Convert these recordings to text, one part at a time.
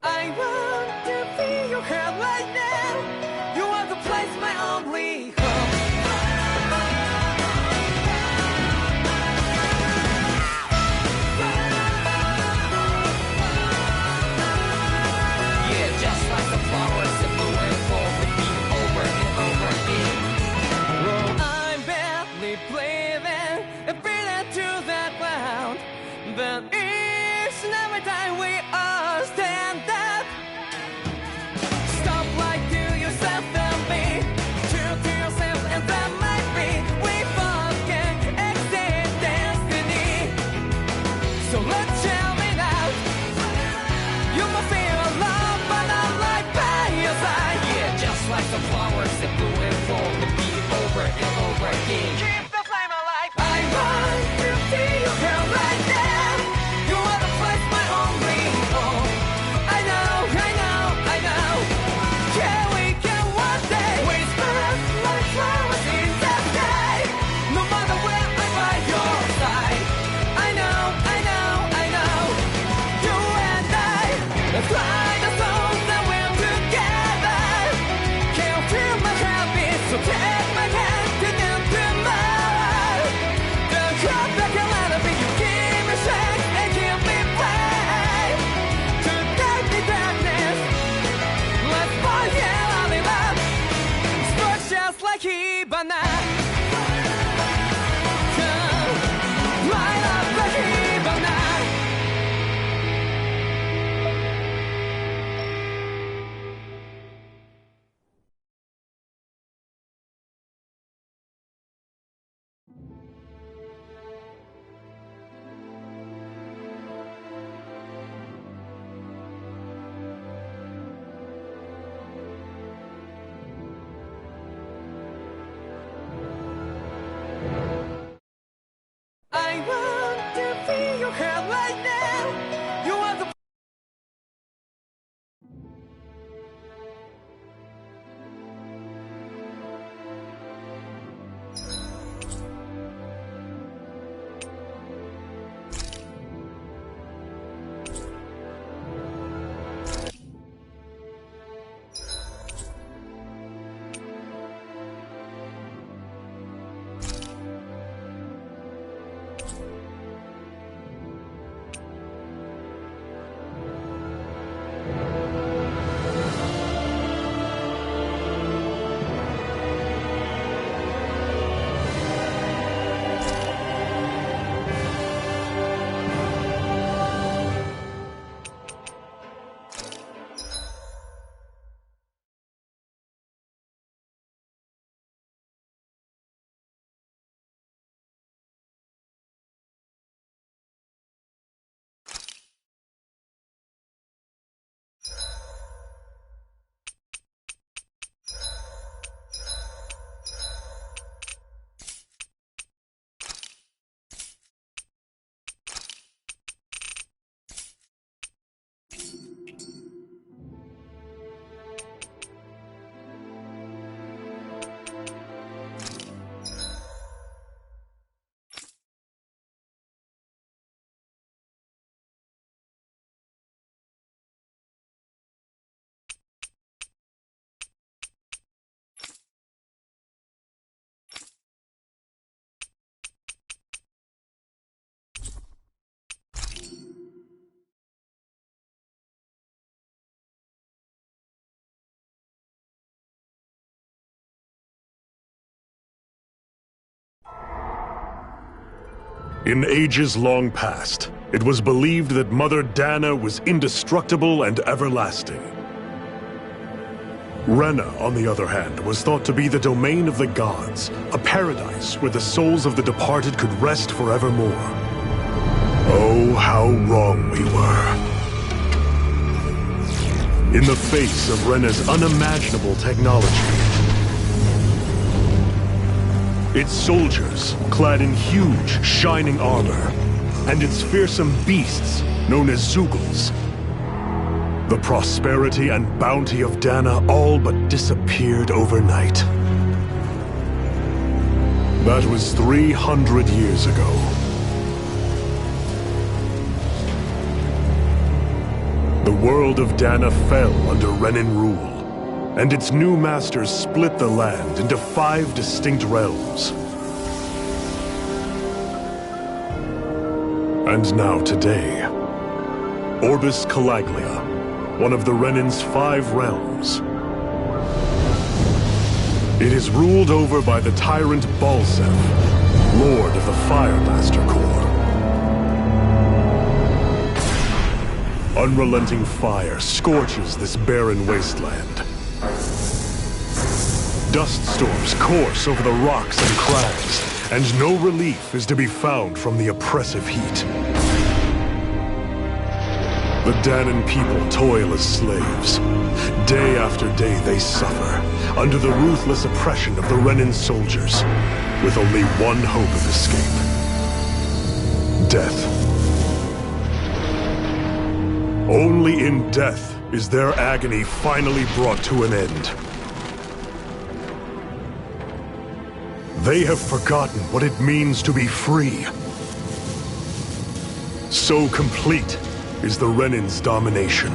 I want to feel your hair right now. You are the place, my only home. Yeah, just like the flowers that bloom and fall with me over and over again. Oh, I'm barely breathing and breathing to that ground, but each and every time we all stand up, stop like to yourself and be true to yourself, and that might be we both can exceed destiny. So let's tell me now, you must feel love, but I'm right by your side. Yeah, just like the flowers that bloom and fall with me over and over again. Keep the flame alive. I want to see you here right now. You are the place, my only home. I know, I know, I know. Yeah, we can one day whisper like flowers in the sky. No matter where I'm by your side. I know, I know, I know. You and I, let's fly the souls that we're together. Can't feel my heartbeat, so take my hand to new tomorrow. The crowd that can let it be, you give me strength and give me faith. To dark the darkness, let's fall yeah, all in love. Sparks just like Hibana. Come, light up like Hibana. I want to feel your hair right now. You are the In ages long past, it was believed that Mother Dana was indestructible and everlasting. Rena, on the other hand, was thought to be the domain of the gods, a paradise where the souls of the departed could rest forevermore. Oh, how wrong we were. In the face of Rena's unimaginable technology, its soldiers, clad in huge, shining armor, and its fearsome beasts, known as Zeugles. The prosperity and bounty of Dana all but disappeared overnight. That was 300 years ago. The world of Dana fell under Renin rule, and its new masters split the land into 5 distinct realms. And now today, Orbis Calaglia, one of the Renin's 5 realms. It is ruled over by the tyrant Balsef, Lord of the Firemaster Corps. Unrelenting fire scorches this barren wasteland. Dust storms course over the rocks and crags, and no relief is to be found from the oppressive heat. The Danan people toil as slaves. Day after day they suffer, under the ruthless oppression of the Renin soldiers, with only one hope of escape: death. Only in death is their agony finally brought to an end. They have forgotten what it means to be free. So complete is the Renin's domination.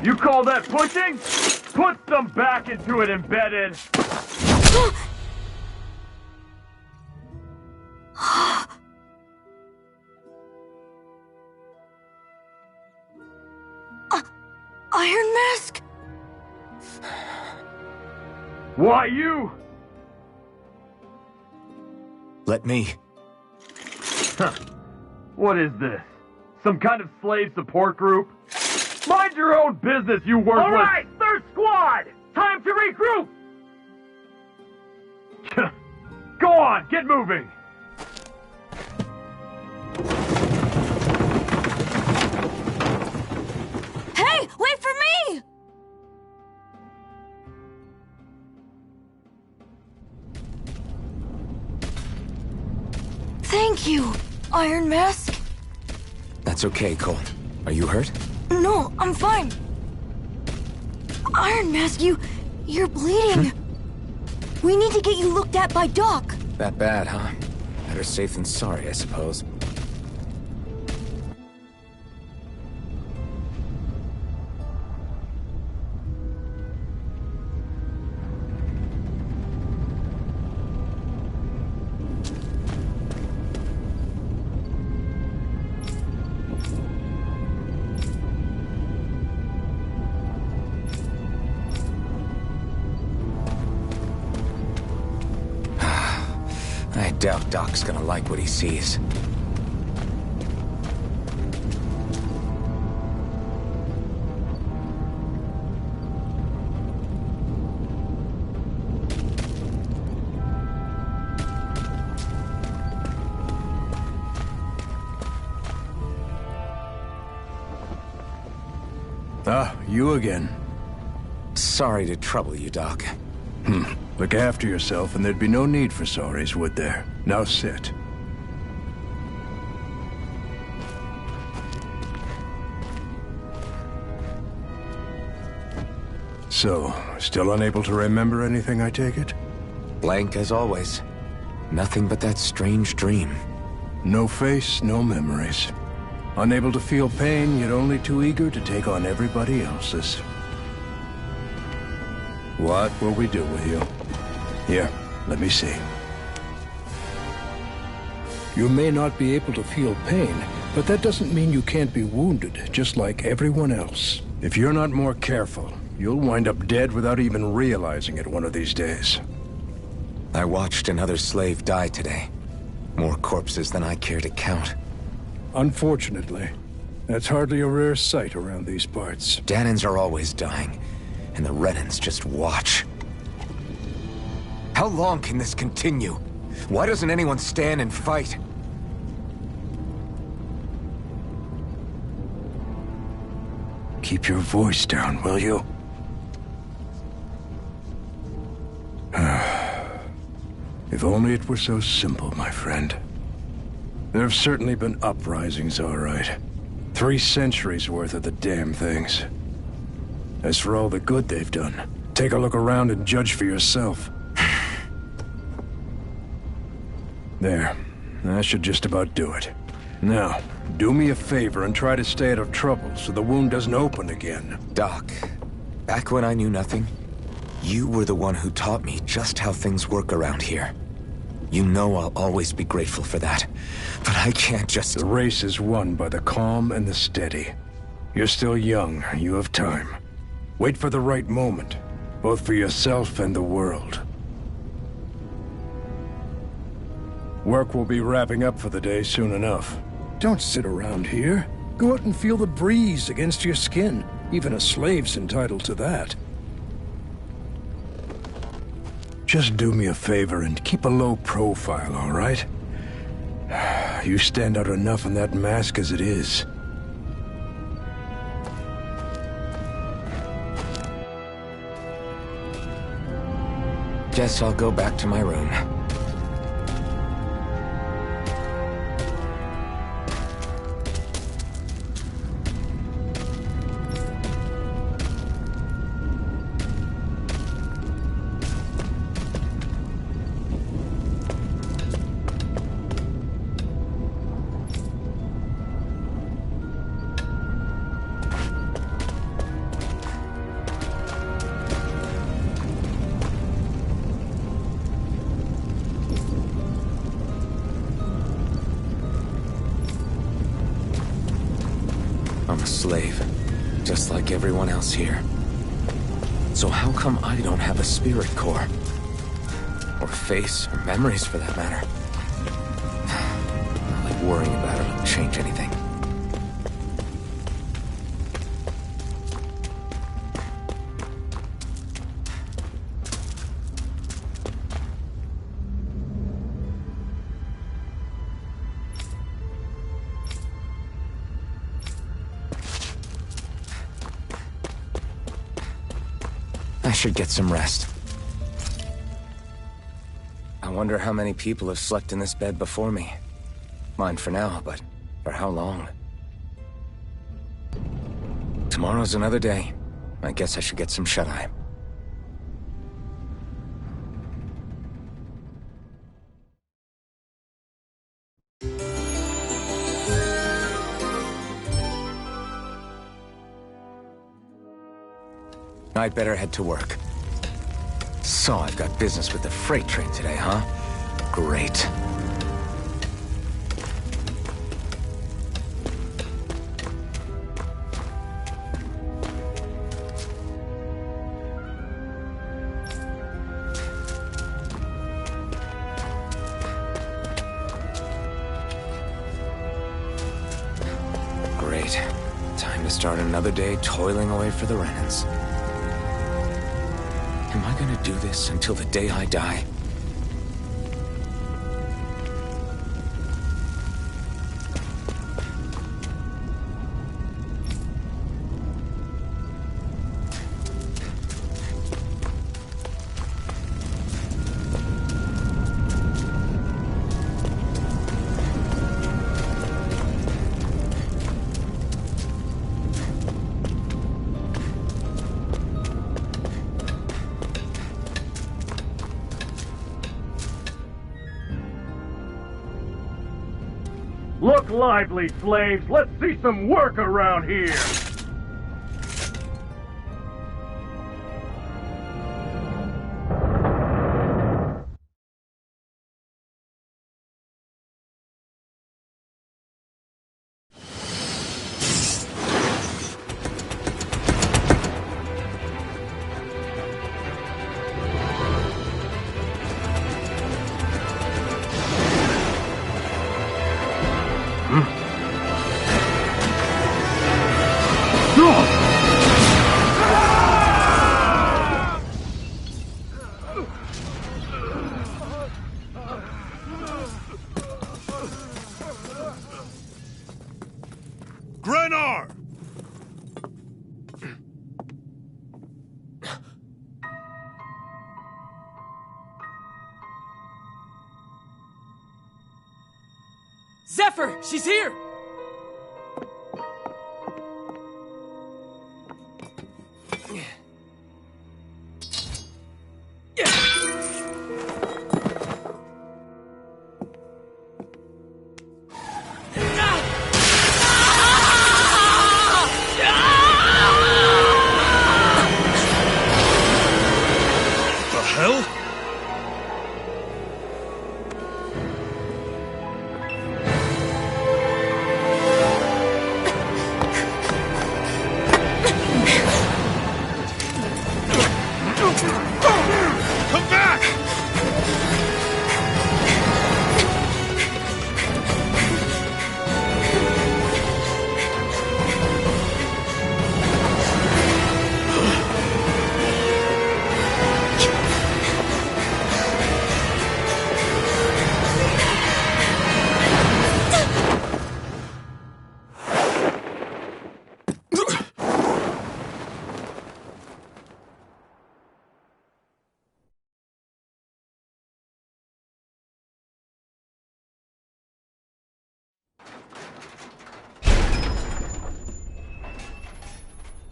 You call that pushing? Put some back into it, embedded! Iron Mask? Why you? Let me. Huh. What is this? Some kind of slave support group? Mind your own business, you worthless— All right, third squad! Time to regroup! Go on, get moving! Hey, wait for me! Thank you, Iron Mask. That's okay, Cole. Are you hurt? No, I'm fine. Iron Mask, you're bleeding. We need to get you looked at by Doc. That bad, huh? Better safe than sorry, I suppose. I doubt Doc's gonna like what he sees. Ah, you again. Sorry to trouble you, Doc. Look after yourself and there'd be no need for sorries, would there? Now sit. So, still unable to remember anything, I take it? Blank as always. Nothing but that strange dream. No face, no memories. Unable to feel pain, yet only too eager to take on everybody else's. What will we do with you? Here, let me see. You may not be able to feel pain, but that doesn't mean you can't be wounded, just like everyone else. If you're not more careful, You'll wind up dead without even realizing it one of these days. I watched another slave die today. More corpses than I care to count. Unfortunately, that's hardly a rare sight around these parts. Danans are always dying, and the Renans just watch. How long can this continue? Why doesn't anyone stand and fight? Keep your voice down, will you? If only it were so simple, my friend. There have certainly been uprisings, all right. 3 centuries worth of the damn things. As for all the good they've done, take a look around and judge for yourself. There. That should just about do it. Now, do me a favor and try to stay out of trouble so the wound doesn't open again. Doc, back when I knew nothing, you were the one who taught me just how things work around here. You know I'll always be grateful for that. But I can't just... The race is won by the calm and the steady. You're still young. You have time. Wait for the right moment, both for yourself and the world. Work will be wrapping up for the day soon enough. Don't sit around here. Go out and feel the breeze against your skin. Even a slave's entitled to that. Just do me a favor and keep a low profile, all right? You stand out enough in that mask as it is. Guess I'll go back to my room. I'm a slave, just like everyone else here. So how come I don't have a spirit core? Or a face, or memories for that matter? Not like worrying about it will change anything. I should get some rest. I wonder how many people have slept in this bed before me. Mine for now, but for how long? Tomorrow's another day. I guess I should get some shut-eye. I'd better head to work. So I've got business with the freight train today, huh? Great. Great. Time to start another day toiling away for the Renans. Am I gonna do this until the day I die? Look lively, slaves! Let's see some work around here! Grenar! Zephyr! She's here! The hell? Come back!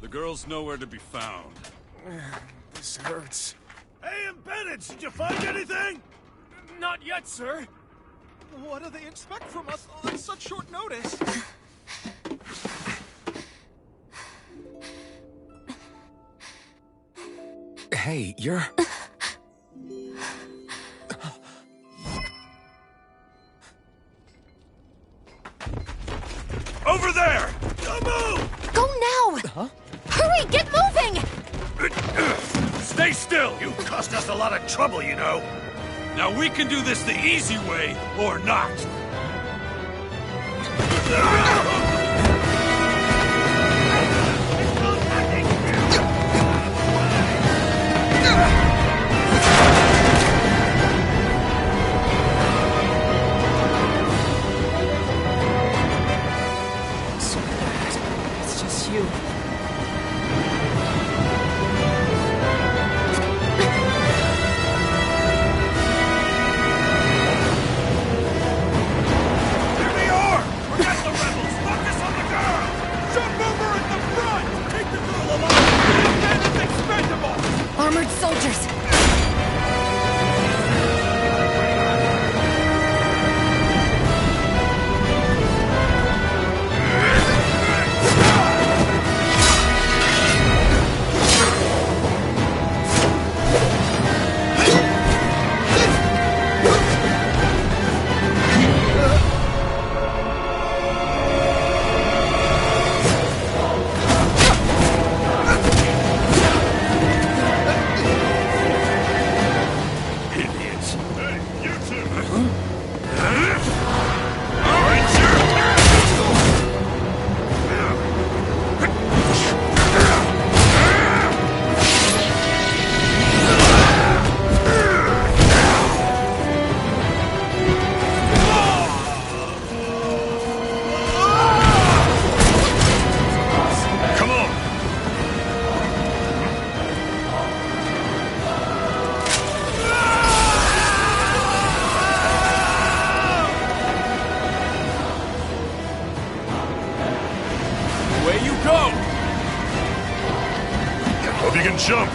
The girl's nowhere to be found. This hurts. Hey, embedded! Did you find anything? Not yet, sir. What do they expect from us on such short notice? Hey, you're... Over there! Don't move! Go now! Huh? Hurry, get moving! Stay still! You cost us a lot of trouble, you know. Now we can do this the easy way, or not. So bad. It's just you. Here they are! Forget the rebels! Focus on the girl! Jump over at the front! Take the girl alive! Then it's expendable! Armored soldiers! Idiots! Hey, you two! Ranger! Come on! Away you go! Hope you can jump!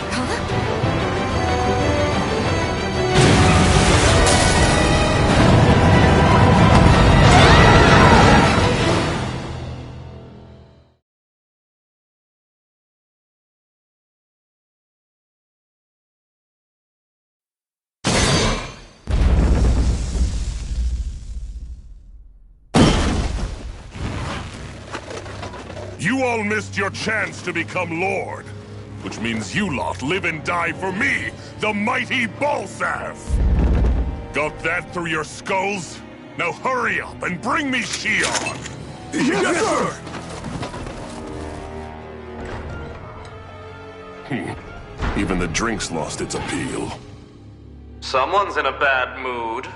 You all missed your chance to become Lord, which means you lot live and die for me, the mighty Balsath! Got that through your skulls? Now hurry up and bring me Shion! Yes, sir! Even the drink's lost its appeal. Someone's in a bad mood.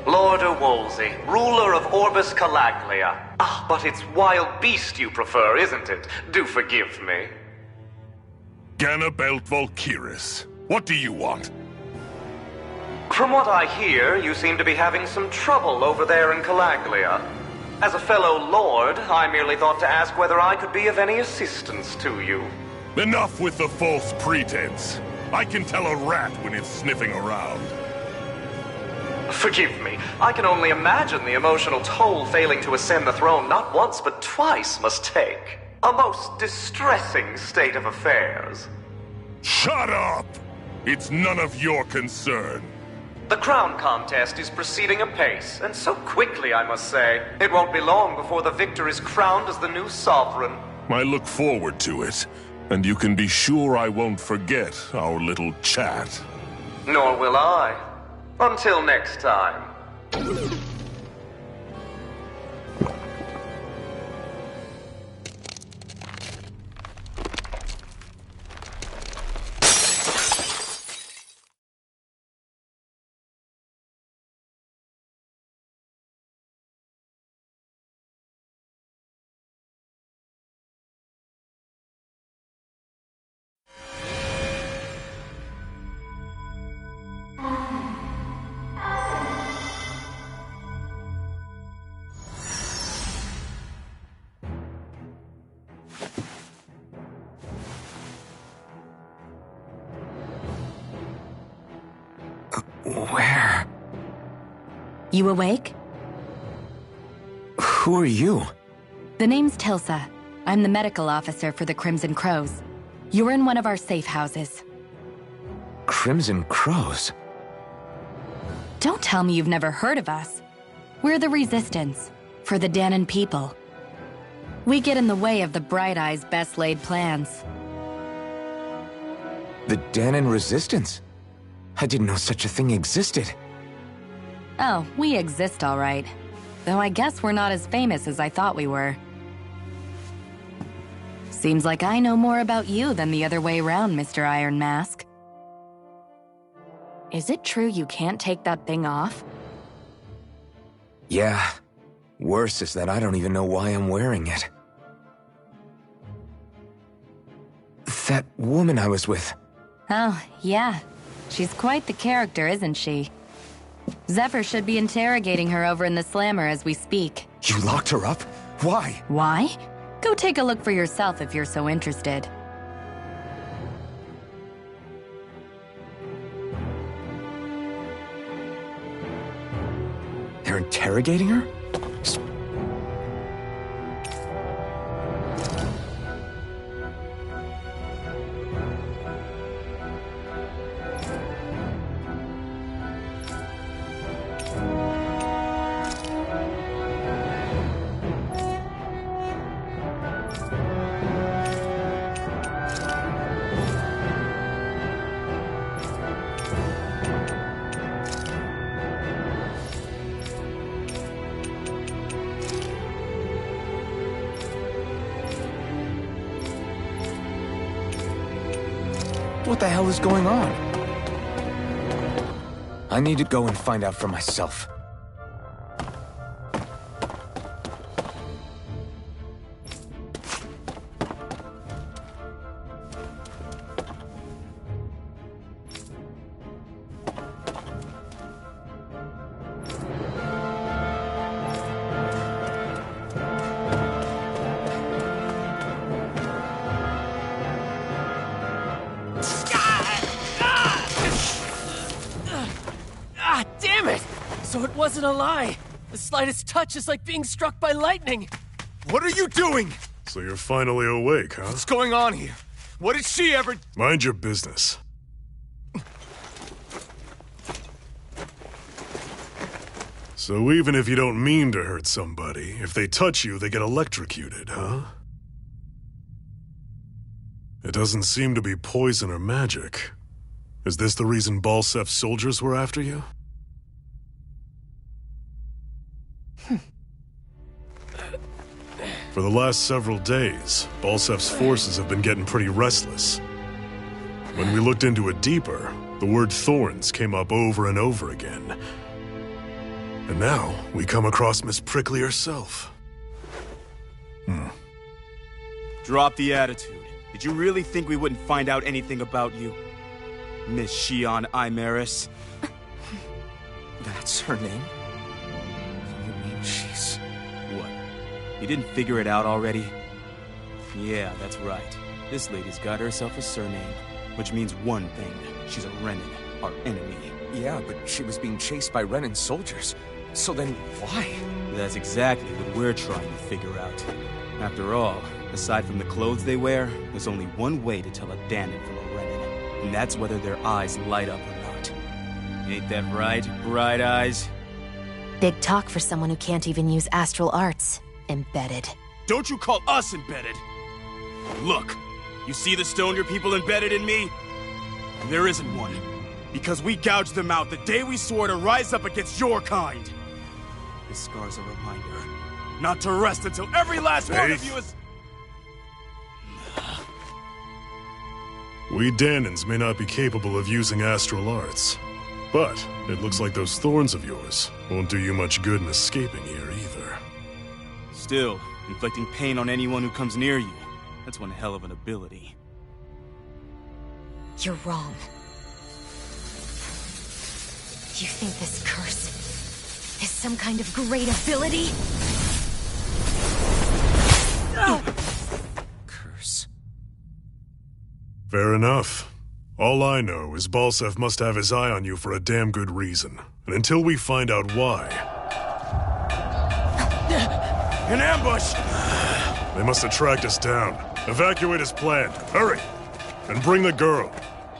Lord Wolsey, ruler of Orbis Calaglia. Ah, but it's wild beast you prefer, isn't it? Do forgive me. Ganabelt Volkiris. What do you want? From what I hear, you seem to be having some trouble over there in Calaglia. As a fellow lord, I merely thought to ask whether I could be of any assistance to you. Enough with the false pretense. I can tell a rat when it's sniffing around. Forgive me. I can only imagine the emotional toll failing to ascend the throne not once but twice must take. A most distressing state of affairs. Shut up! It's none of your concern. The crown contest is proceeding apace, and so quickly, I must say. It won't be long before the victor is crowned as the new sovereign. I look forward to it, and you can be sure I won't forget our little chat. Nor will I. Until next time. Where? You awake? Who are you? The name's Tilsa. I'm the medical officer for the Crimson Crows. You're in one of our safe houses. Crimson Crows? Don't tell me you've never heard of us. We're the Resistance, for the Danon people. We get in the way of the Bright Eye's best-laid plans. The Danon Resistance? I didn't know such a thing existed. Oh, we exist all right. Though I guess we're not as famous as I thought we were. Seems like I know more about you than the other way around, Mr. Iron Mask. Is it true you can't take that thing off? Yeah. Worse is that I don't even know why I'm wearing it. That woman I was with. Oh, yeah. She's quite the character, isn't she? Zephyr should be interrogating her over in the Slammer as we speak. You locked her up? Why? Why? Go take a look for yourself if you're so interested. They're interrogating her? What the hell is going on? I need to go and find out for myself. Damn it! So it wasn't a lie. The slightest touch is like being struck by lightning. What are you doing? So you're finally awake, huh? What's going on here? What did she ever... Mind your business. So even if you don't mean to hurt somebody, if they touch you, they get electrocuted, huh? It doesn't seem to be poison or magic. Is this the reason Balsef's soldiers were after you? For the last several days, Balsef's forces have been getting pretty restless. When we looked into it deeper, the word thorns came up over and over again. And now, we come across Miss Prickly herself. Drop the attitude. Did you really think we wouldn't find out anything about you? Miss Shion Imaris? That's her name? You mean she's... What? You didn't figure it out already? Yeah, that's right. This lady's got herself a surname, which means one thing. She's a Renin, our enemy. Yeah, but she was being chased by Renin soldiers. So then, why? That's exactly what we're trying to figure out. After all, aside from the clothes they wear, there's only one way to tell a Danon from a Renin, and that's whether their eyes light up or not. Ain't that right, Bright Eyes? Big talk for someone who can't even use astral arts. Embedded. Don't you call us embedded! Look, you see the stone your people embedded in me? There isn't one. Because we gouged them out the day we swore to rise up against your kind. This scar's a reminder not to rest until every last one of you is... We Danons may not be capable of using astral arts, but it looks like those thorns of yours won't do you much good in escaping here either. Still, inflicting pain on anyone who comes near you, that's one hell of an ability. You're wrong. You think this curse is some kind of great ability? Curse. Fair enough. All I know is Balsef must have his eye on you for a damn good reason. And until we find out why... An ambush! They must have tracked us down. Evacuate as planned. Hurry! And bring the girl.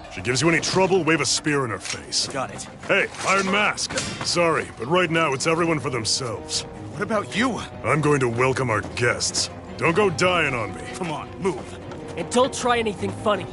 If she gives you any trouble, wave a spear in her face. Got it. Hey, Iron Mask! Sorry, but right now it's everyone for themselves. What about you? I'm going to welcome our guests. Don't go dying on me. Come on, move. And don't try anything funny.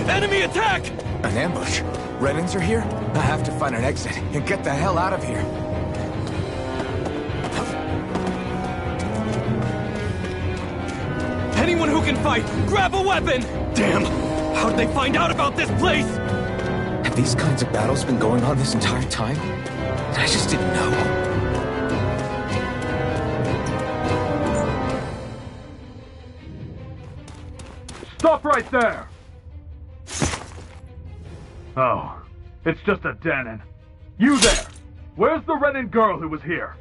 Enemy attack! An ambush? Renins are here? I have to find an exit and get the hell out of here. Anyone who can fight, grab a weapon! Damn! How'd they find out about this place? Have these kinds of battles been going on this entire time? I just didn't know. Stop right there! Oh, it's just a Danon. You there! Where's the Renin girl who was here?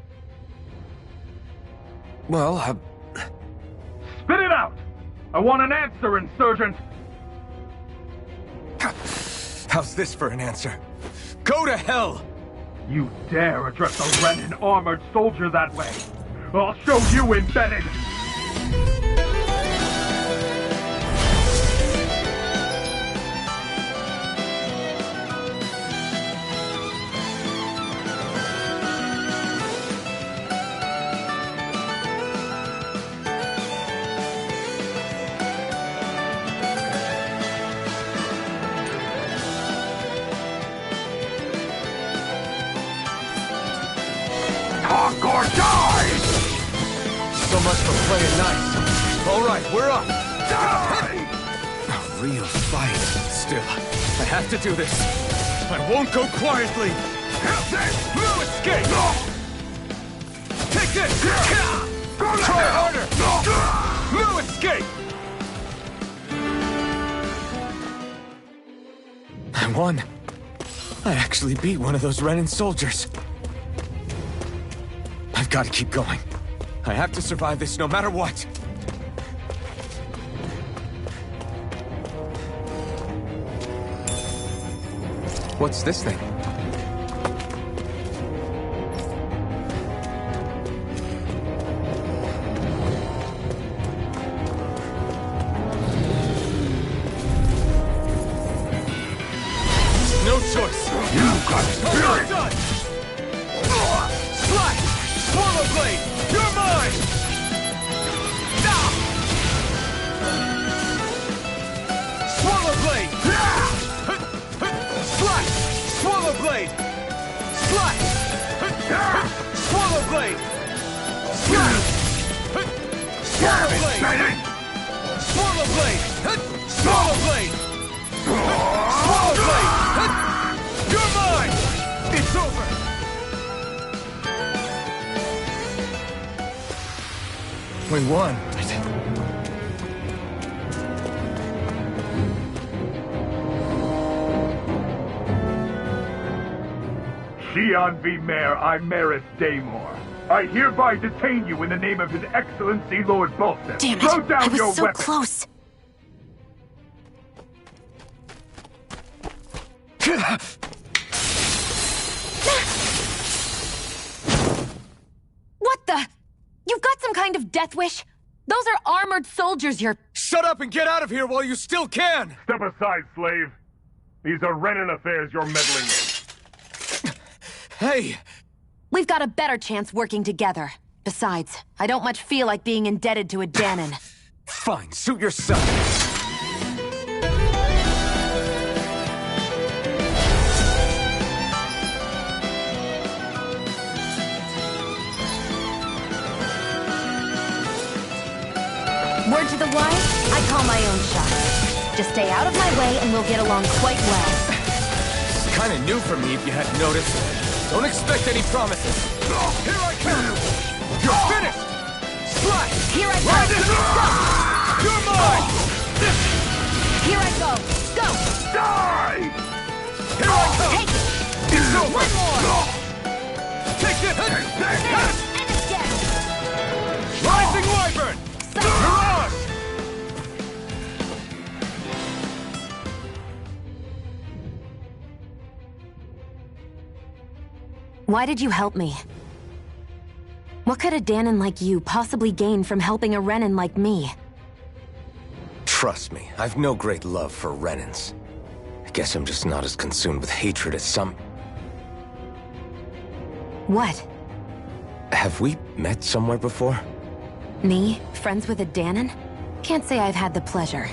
Well, Spit it out! I want an answer, Insurgent! How's this for an answer? Go to hell! You dare address a Renin armored soldier that way? I'll show you, embedded! Talk or die! So much for playing nice. All right, we're up. Die! A real fight. Still, I have to do this. I won't go quietly. No escape! Take this! Try harder! No escape! I won. I actually beat one of those Renin soldiers. I've got to keep going. I have to survive this no matter what. What's this thing? No choice. You've got spirit! Done! Slash! Swallow blade! You're mine! Swallow blade! Slash! Swallow blade! Slash! Swallow blade! Slash! Swallow blade! Swallow blade! Swallow blade! Swallow blade! You're mine! It's over! We won. Xian V. Mayor Imaris Daymore. I hereby detain you in the name of His Excellency Lord Bolton. Damn it! Throw down I was your so weapon. close. What the? You've got some kind of death wish? Those are armored soldiers you're... Shut up and get out of here while you still can! Step aside, slave. These are Renin affairs you're meddling in. Hey! We've got a better chance working together. Besides, I don't much feel like being indebted to a Danon. Fine, suit yourself. Word to the wise, I call my own shot. Just stay out of my way and we'll get along quite well. It's kind of new for me if you hadn't noticed. Don't expect any promises. Here I come! You're finished! Slash! Here I go! Go! You're mine! Here I go! Go! Die! Here I come! Take it! It's over! One more! Take this! And again! Rising Wyvern! Mirage! Why did you help me? What could a Danon like you possibly gain from helping a Renin like me? Trust me, I've no great love for Renins. I guess I'm just not as consumed with hatred as some... What? Have we met somewhere before? Me? Friends with a Danon? Can't say I've had the pleasure.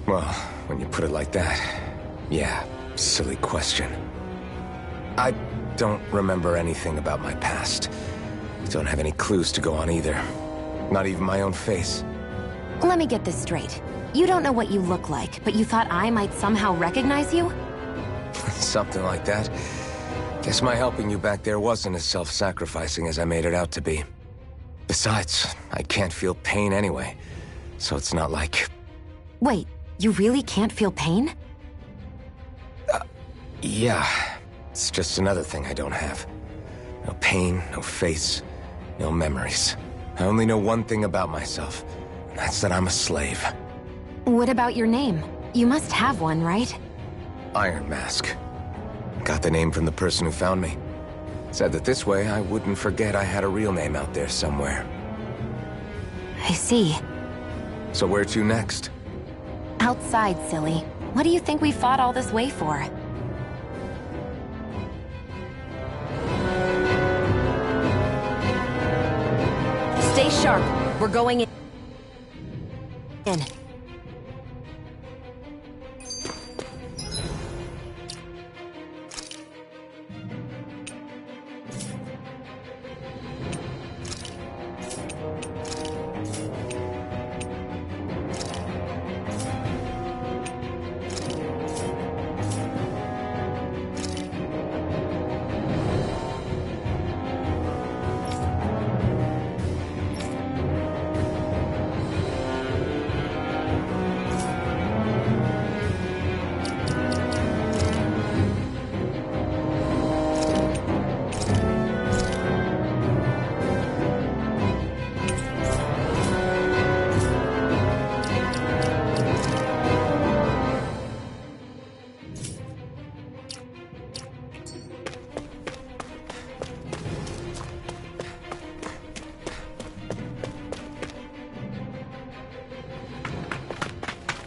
Well, when you put it like that, yeah, silly question. I don't remember anything about my past. Don't have any clues to go on either. Not even my own face. Let me get this straight. You don't know what you look like, but you thought I might somehow recognize you? Something like that. Guess my helping you back there wasn't as self-sacrificing as I made it out to be. Besides, I can't feel pain anyway, so it's not like... Wait, you really can't feel pain? Yeah. It's just another thing I don't have. No pain, no face, no memories. I only know one thing about myself, and that's that I'm a slave. What about your name? You must have one, right? Iron Mask. Got the name from the person who found me. Said that this way I wouldn't forget I had a real name out there somewhere. I see. So where to next? Outside, silly. What do you think we fought all this way for? Stay sharp. We're going in.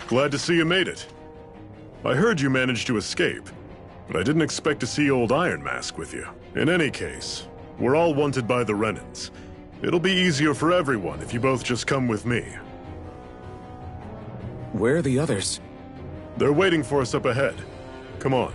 Glad to see you made it. I heard you managed to escape, but I didn't expect to see old Iron Mask with you. In any case, we're all wanted by the Renans. It'll be easier for everyone if you both just come with me. Where are the others? They're waiting for us up ahead. Come on.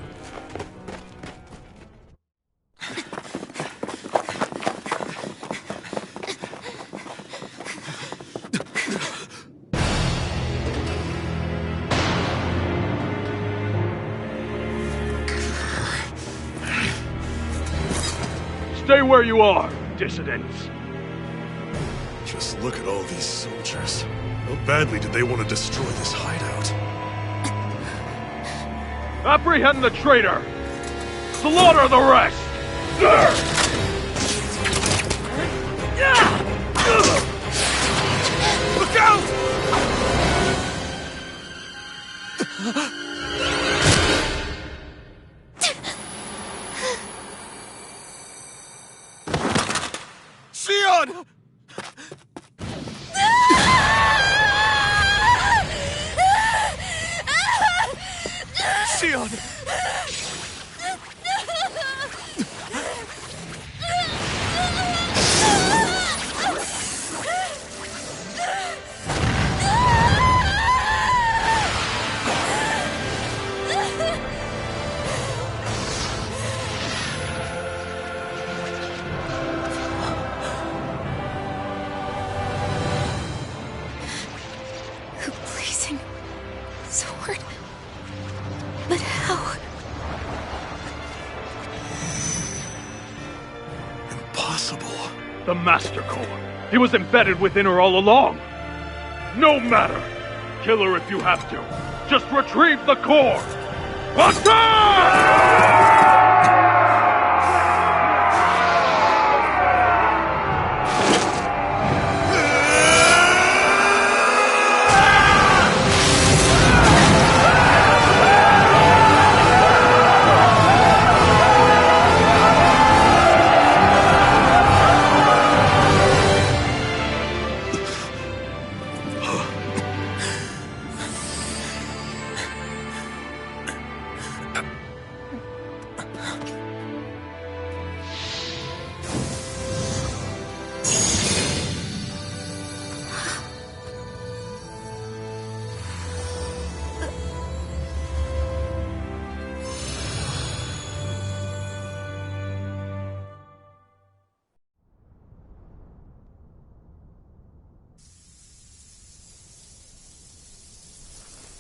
Stay where you are, dissidents. Just look at all these soldiers. How badly did they want to destroy this hideout? Apprehend the traitor! Slaughter the rest! Look out! Sion! Sion! Blazing sword. But how? Impossible. The Master Core. He was embedded within her all along. No matter. Kill her if you have to. Just retrieve the core. Attack!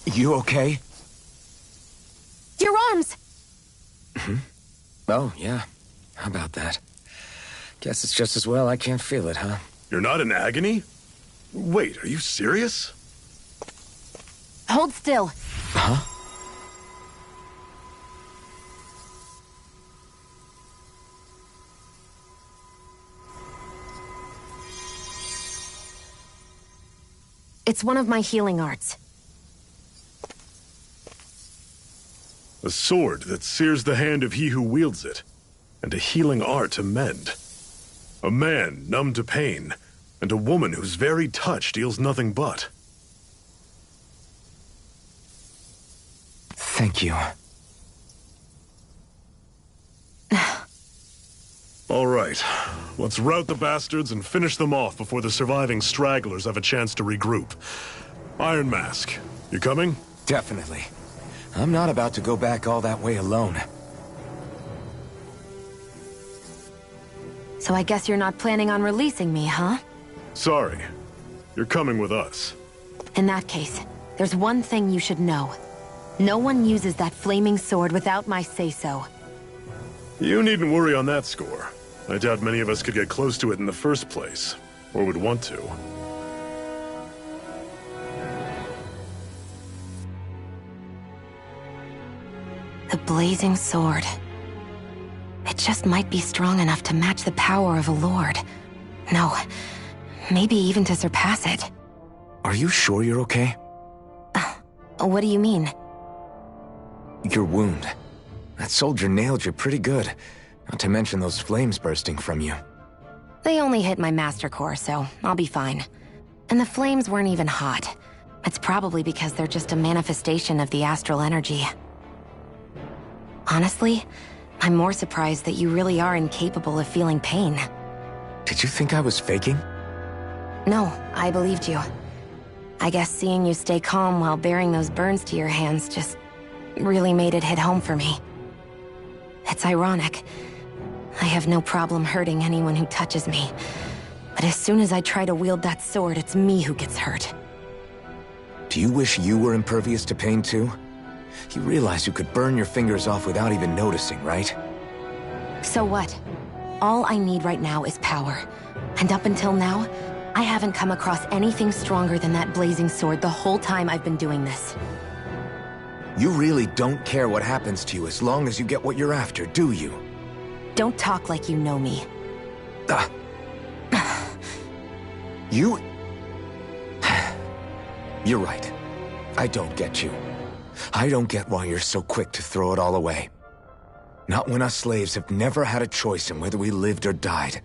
You okay? Your arms! Oh, yeah. How about that? Guess it's just as well I can't feel it, huh? You're not in agony? Wait, are you serious? Hold still. Huh? It's one of my healing arts. A sword that sears the hand of he who wields it, and a healing art to mend. A man numb to pain, and a woman whose very touch deals nothing but. Thank you. All right, let's rout the bastards and finish them off before the surviving stragglers have a chance to regroup. Iron Mask, you coming? Definitely. I'm not about to go back all that way alone. So I guess you're not planning on releasing me, huh? Sorry. You're coming with us. In that case, there's one thing you should know. No one uses that flaming sword without my say-so. You needn't worry on that score. I doubt many of us could get close to it in the first place, or would want to. The blazing sword. It just might be strong enough to match the power of a lord. No, maybe even to surpass it. Are you sure you're okay? What do you mean? Your wound. That soldier nailed you pretty good. Not to mention those flames bursting from you. They only hit my master core, so I'll be fine. And the flames weren't even hot. It's probably because they're just a manifestation of the astral energy. Honestly, I'm more surprised that you really are incapable of feeling pain. Did you think I was faking? No, I believed you. I guess seeing you stay calm while bearing those burns to your hands just really made it hit home for me. It's ironic. I have no problem hurting anyone who touches me. But as soon as I try to wield that sword, it's me who gets hurt. Do you wish you were impervious to pain too? You realize you could burn your fingers off without even noticing, right? So what? All I need right now is power. And up until now, I haven't come across anything stronger than that blazing sword the whole time I've been doing this. You really don't care what happens to you as long as you get what you're after, do you? Don't talk like you know me. You... You're right. I don't get you. I don't get why you're so quick to throw it all away. Not when us slaves have never had a choice in whether we lived or died.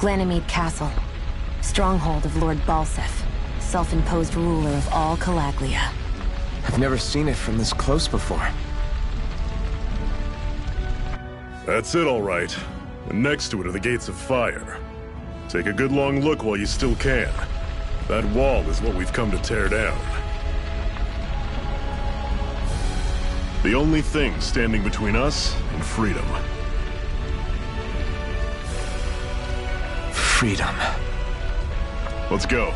Ganymede Castle, stronghold of Lord Balsef, self-imposed ruler of all Calaglia. I've never seen it from this close before. That's it, all right. And next to it are the gates of fire. Take a good long look while you still can. That wall is what we've come to tear down. The only thing standing between us and freedom. Freedom. Let's go.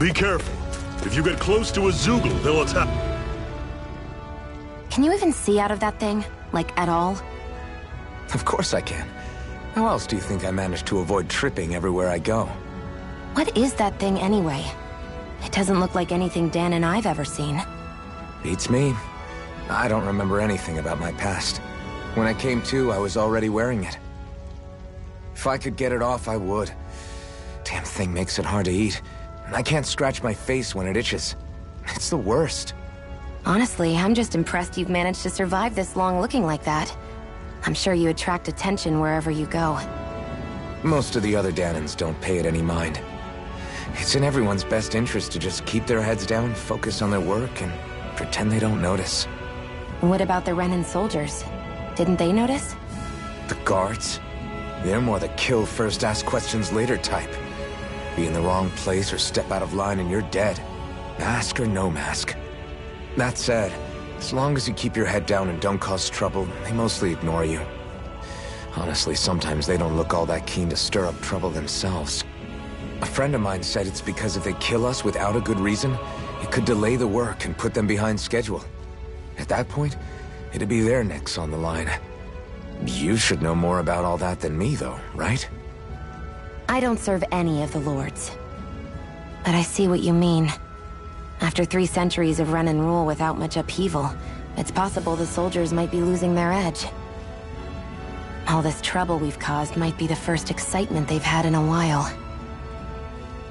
Be careful. If you get close to a Zoogle, they'll attack. Can you even see out of that thing? Like, at all? Of course I can. How else do you think I managed to avoid tripping everywhere I go? What is that thing anyway? It doesn't look like anything Dan and I've ever seen. Beats me. I don't remember anything about my past. When I came to, I was already wearing it. If I could get it off, I would. Damn thing makes it hard to eat. And I can't scratch my face when it itches. It's the worst. Honestly, I'm just impressed you've managed to survive this long looking like that. I'm sure you attract attention wherever you go. Most of the other Danans don't pay it any mind. It's in everyone's best interest to just keep their heads down, focus on their work, and pretend they don't notice. What about the Renan soldiers? Didn't they notice? The guards? They're more the kill first, ask questions later type. Be in the wrong place or step out of line and you're dead. Mask or no mask. That said, as long as you keep your head down and don't cause trouble, they mostly ignore you. Honestly, sometimes they don't look all that keen to stir up trouble themselves. A friend of mine said it's because if they kill us without a good reason, it could delay the work and put them behind schedule. At that point, it'd be their necks on the line. You should know more about all that than me, though, right? I don't serve any of the lords. But I see what you mean. After 3 centuries of Renan rule without much upheaval, it's possible the soldiers might be losing their edge. All this trouble we've caused might be the first excitement they've had in a while.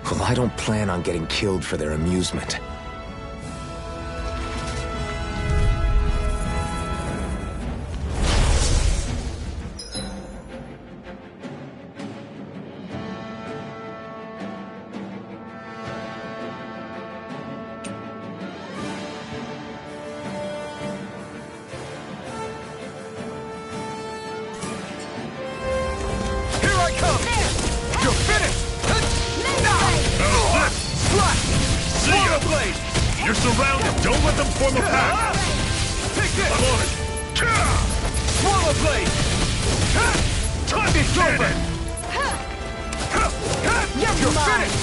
Well, I don't plan on getting killed for their amusement. You're surrounded! Don't let them form a pack! Take this! I'm on it! Swallow blade! Time It's over! You're finished!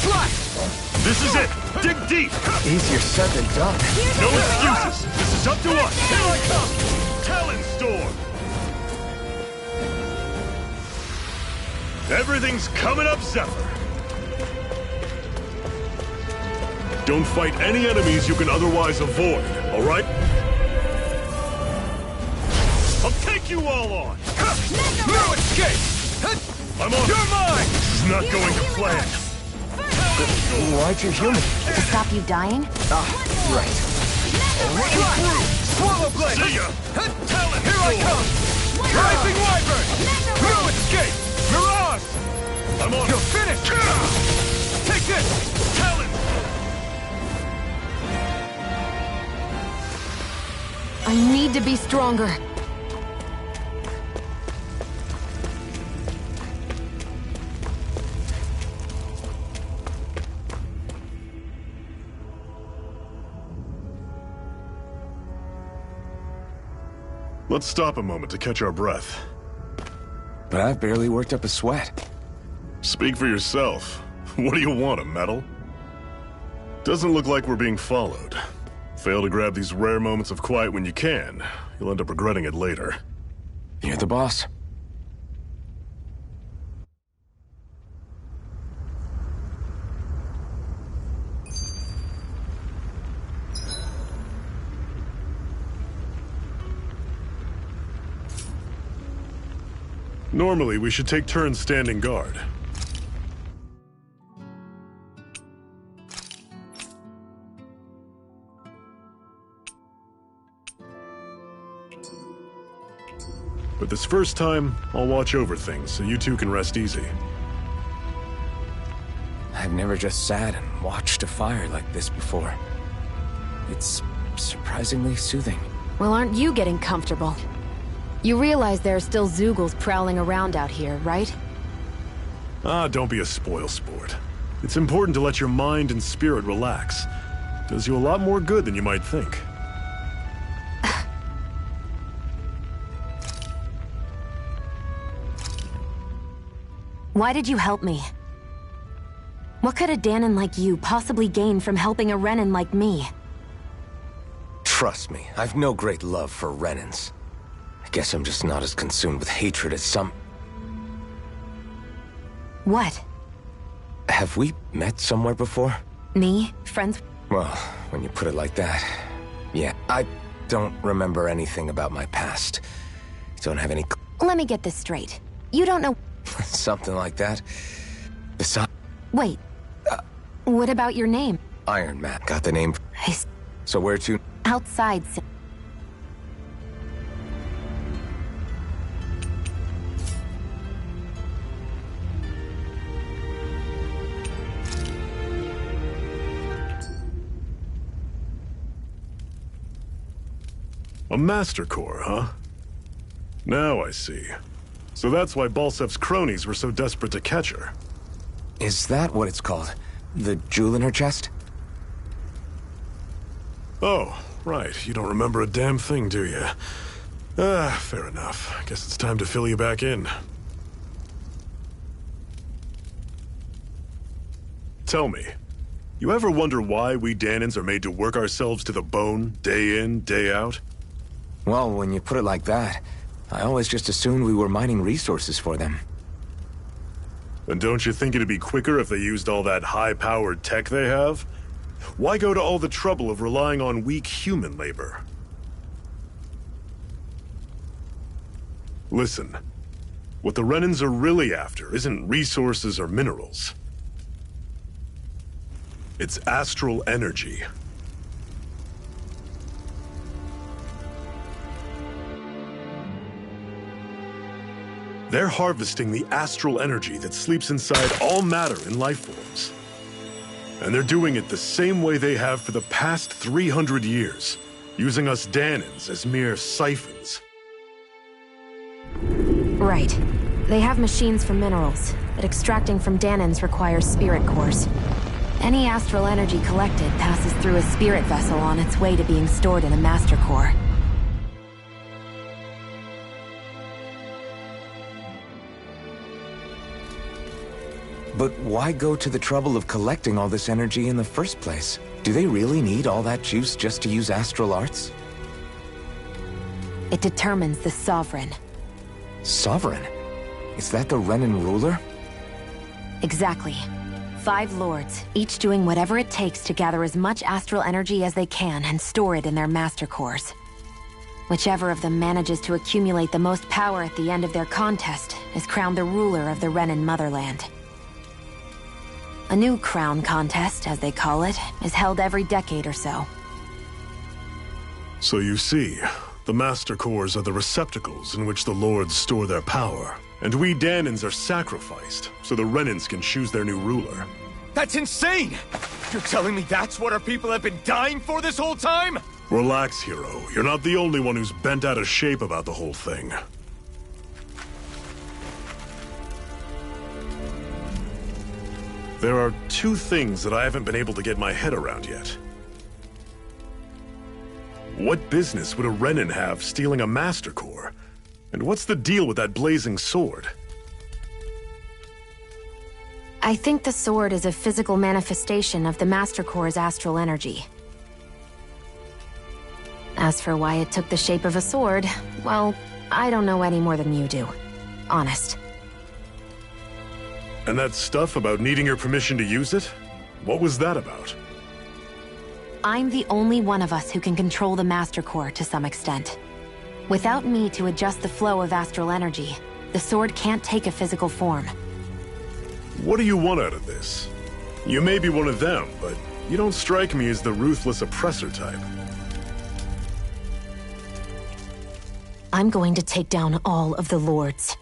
Slice! This is it! Dig deep! Easier said than done. No excuses! This is up to us! Here I come! Talon Storm! Everything's coming up, Zephyr! Don't fight any enemies you can otherwise avoid, alright? I'll take you all on! No escape! I'm on! You're mine! This is not going to plan! Why'd you human? To stop you dying? Right. Swallow blade! See ya! Talon! Here I come! Rising Wyvern! No escape! Mirage! I'm on! You're finished! Take this! Talon! I need to be stronger. Let's stop a moment to catch our breath. But I've barely worked up a sweat. Speak for yourself. What do you want, a medal? Doesn't look like we're being followed. Fail to grab these rare moments of quiet when you can. You'll end up regretting it later. You're the boss. Normally, we should take turns standing guard. But this first time, I'll watch over things so you two can rest easy. I've never just sat and watched a fire like this before. It's surprisingly soothing. Well, aren't you getting comfortable? You realize there are still Zoogles prowling around out here, right? Ah, don't be a spoilsport. It's important to let your mind and spirit relax. Does you a lot more good than you might think. Why did you help me? What could a Danon like you possibly gain from helping a Renan like me? Trust me, I've no great love for Renans. I guess I'm just not as consumed with hatred as some... What? Have we met somewhere before? Me? Friends? Well, when you put it like that, yeah. I don't remember anything about my past. Don't have any... Let me get this straight. You don't know... Something like that. Besides... Wait. What about your name? Iron Man. Got the name... So where to... Outside. A Master Core, huh? Now I see. So that's why Balsef's cronies were so desperate to catch her. Is that what it's called? The jewel in her chest? Oh, right. You don't remember a damn thing, do you? Fair enough. Guess it's time to fill you back in. Tell me, you ever wonder why we Danons are made to work ourselves to the bone, day in, day out? Well, when you put it like that, I always just assumed we were mining resources for them. And don't you think it'd be quicker if they used all that high-powered tech they have? Why go to all the trouble of relying on weak human labor? Listen, what the Renans are really after isn't resources or minerals. It's astral energy. They're harvesting the astral energy that sleeps inside all matter in life forms. And they're doing it the same way they have for the past 300 years, using us Danons as mere siphons. Right. They have machines for minerals, but extracting from Danons requires spirit cores. Any astral energy collected passes through a spirit vessel on its way to being stored in a master core. But why go to the trouble of collecting all this energy in the first place? Do they really need all that juice just to use astral arts? It determines the Sovereign. Sovereign? Is that the Renan ruler? Exactly. 5 lords, each doing whatever it takes to gather as much astral energy as they can and store it in their master cores. Whichever of them manages to accumulate the most power at the end of their contest is crowned the ruler of the Renan motherland. A new crown contest, as they call it, is held every decade or so. So you see, the Master Cores are the receptacles in which the Lords store their power. And we Danons are sacrificed, so the Renans can choose their new ruler. That's insane! You're telling me that's what our people have been dying for this whole time? Relax, hero. You're not the only one who's bent out of shape about the whole thing. There are 2 things that I haven't been able to get my head around yet. What business would a Renan have stealing a Master Core? And what's the deal with that blazing sword? I think the sword is a physical manifestation of the Master Core's astral energy. As for why it took the shape of a sword, well, I don't know any more than you do. Honest. And that stuff about needing your permission to use it? What was that about? I'm the only one of us who can control the Master Core to some extent. Without me to adjust the flow of astral energy, the sword can't take a physical form. What do you want out of this? You may be one of them, but you don't strike me as the ruthless oppressor type. I'm going to take down all of the lords.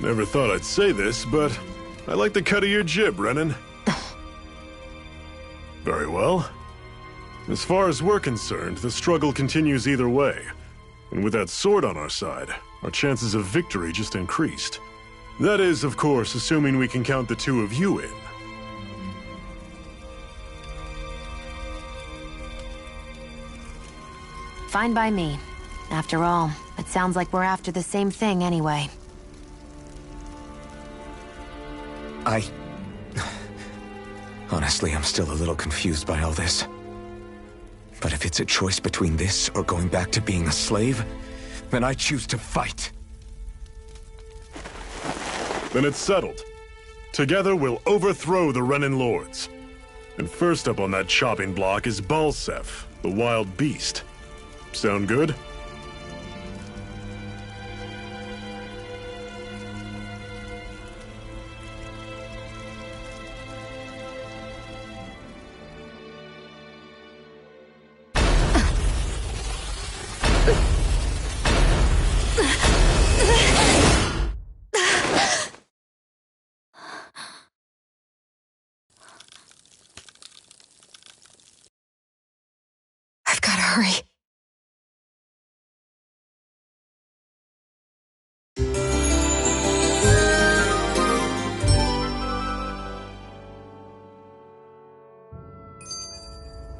Never thought I'd say this, but I like the cut of your jib, Renan. Very well. As far as we're concerned, the struggle continues either way. And with that sword on our side, our chances of victory just increased. That is, of course, assuming we can count the 2 of you in. Fine by me. After all, it sounds like we're after the same thing anyway. Honestly, I'm still a little confused by all this. But if it's a choice between this or going back to being a slave, then I choose to fight. Then it's settled. Together we'll overthrow the Renin lords. And first up on that chopping block is Balsef, the wild beast. Sound good? Hurry.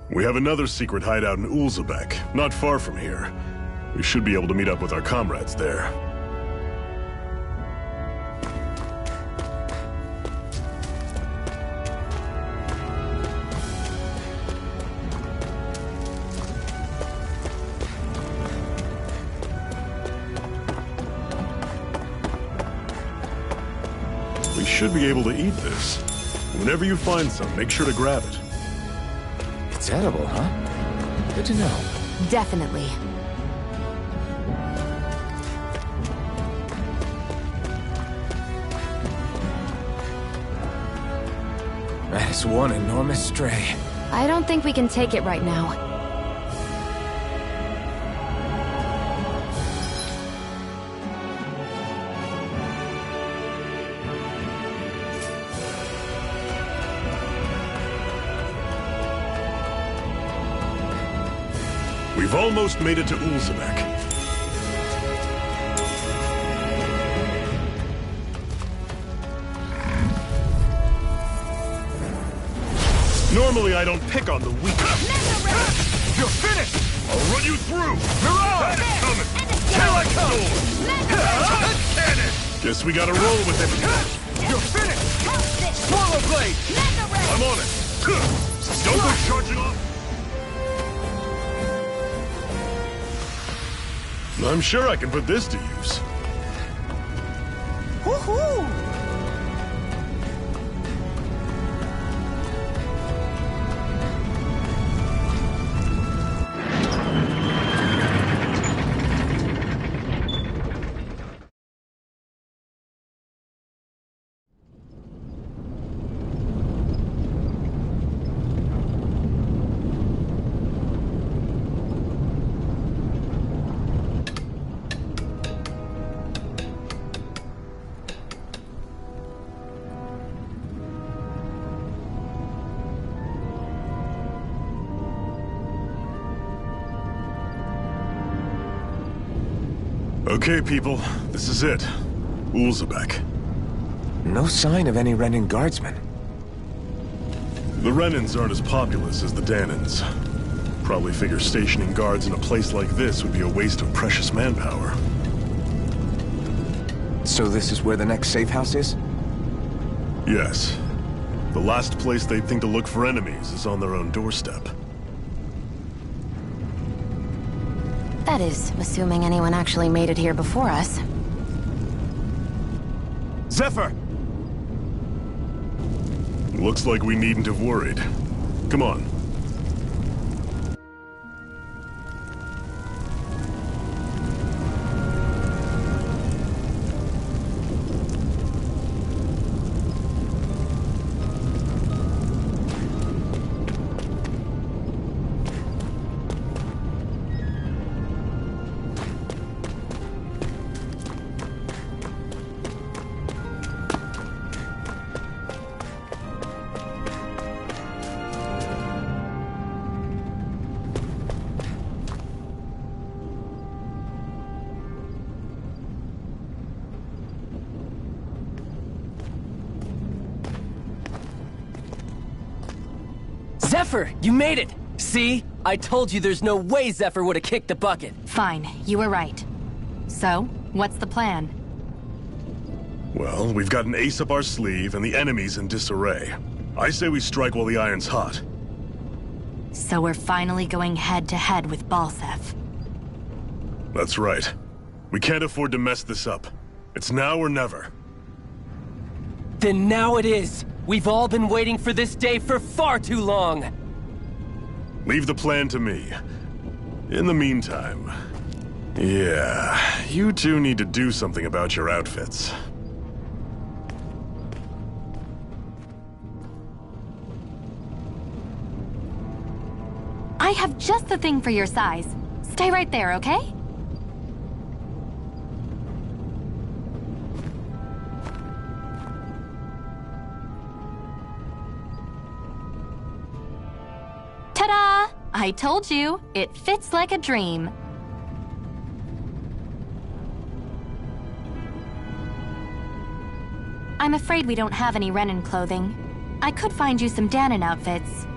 We have another secret hideout in Ulzebek, not far from here. We should be able to meet up with our comrades there. We should be able to eat this. Whenever you find some, make sure to grab it. It's edible, huh? Good to know. Definitely. That is one enormous stray. I don't think we can take it right now. We've almost made it to Ulzebek. Normally I don't pick on the weak. You're finished! I'll run you through! Mirage! Coming! Here I come! Cannon! Guess we gotta roll with it. You're finished! Swallow blade! I'm on it! Don't go charging off! I'm sure I can put this to use. Woohoo! Okay, people, this is it. Ulzebek. No sign of any Renin guardsmen. The Renins aren't as populous as the Danins. Probably figure stationing guards in a place like this would be a waste of precious manpower. So this is where the next safe house is? Yes. The last place they'd think to look for enemies is on their own doorstep. That is, assuming anyone actually made it here before us. Zephyr! Looks like we needn't have worried. Come on. Zephyr, you made it! See? I told you there's no way Zephyr would have kicked the bucket. Fine, you were right. So, what's the plan? Well, we've got an ace up our sleeve and the enemy's in disarray. I say we strike while the iron's hot. So we're finally going head-to-head with Balsef. That's right. We can't afford to mess this up. It's now or never. Then now it is! We've all been waiting for this day for far too long! Leave the plan to me. In the meantime... yeah, you two need to do something about your outfits. I have just the thing for your size. Stay right there, okay? Ta-da! I told you, it fits like a dream. I'm afraid we don't have any Renan clothing. I could find you some Danon outfits.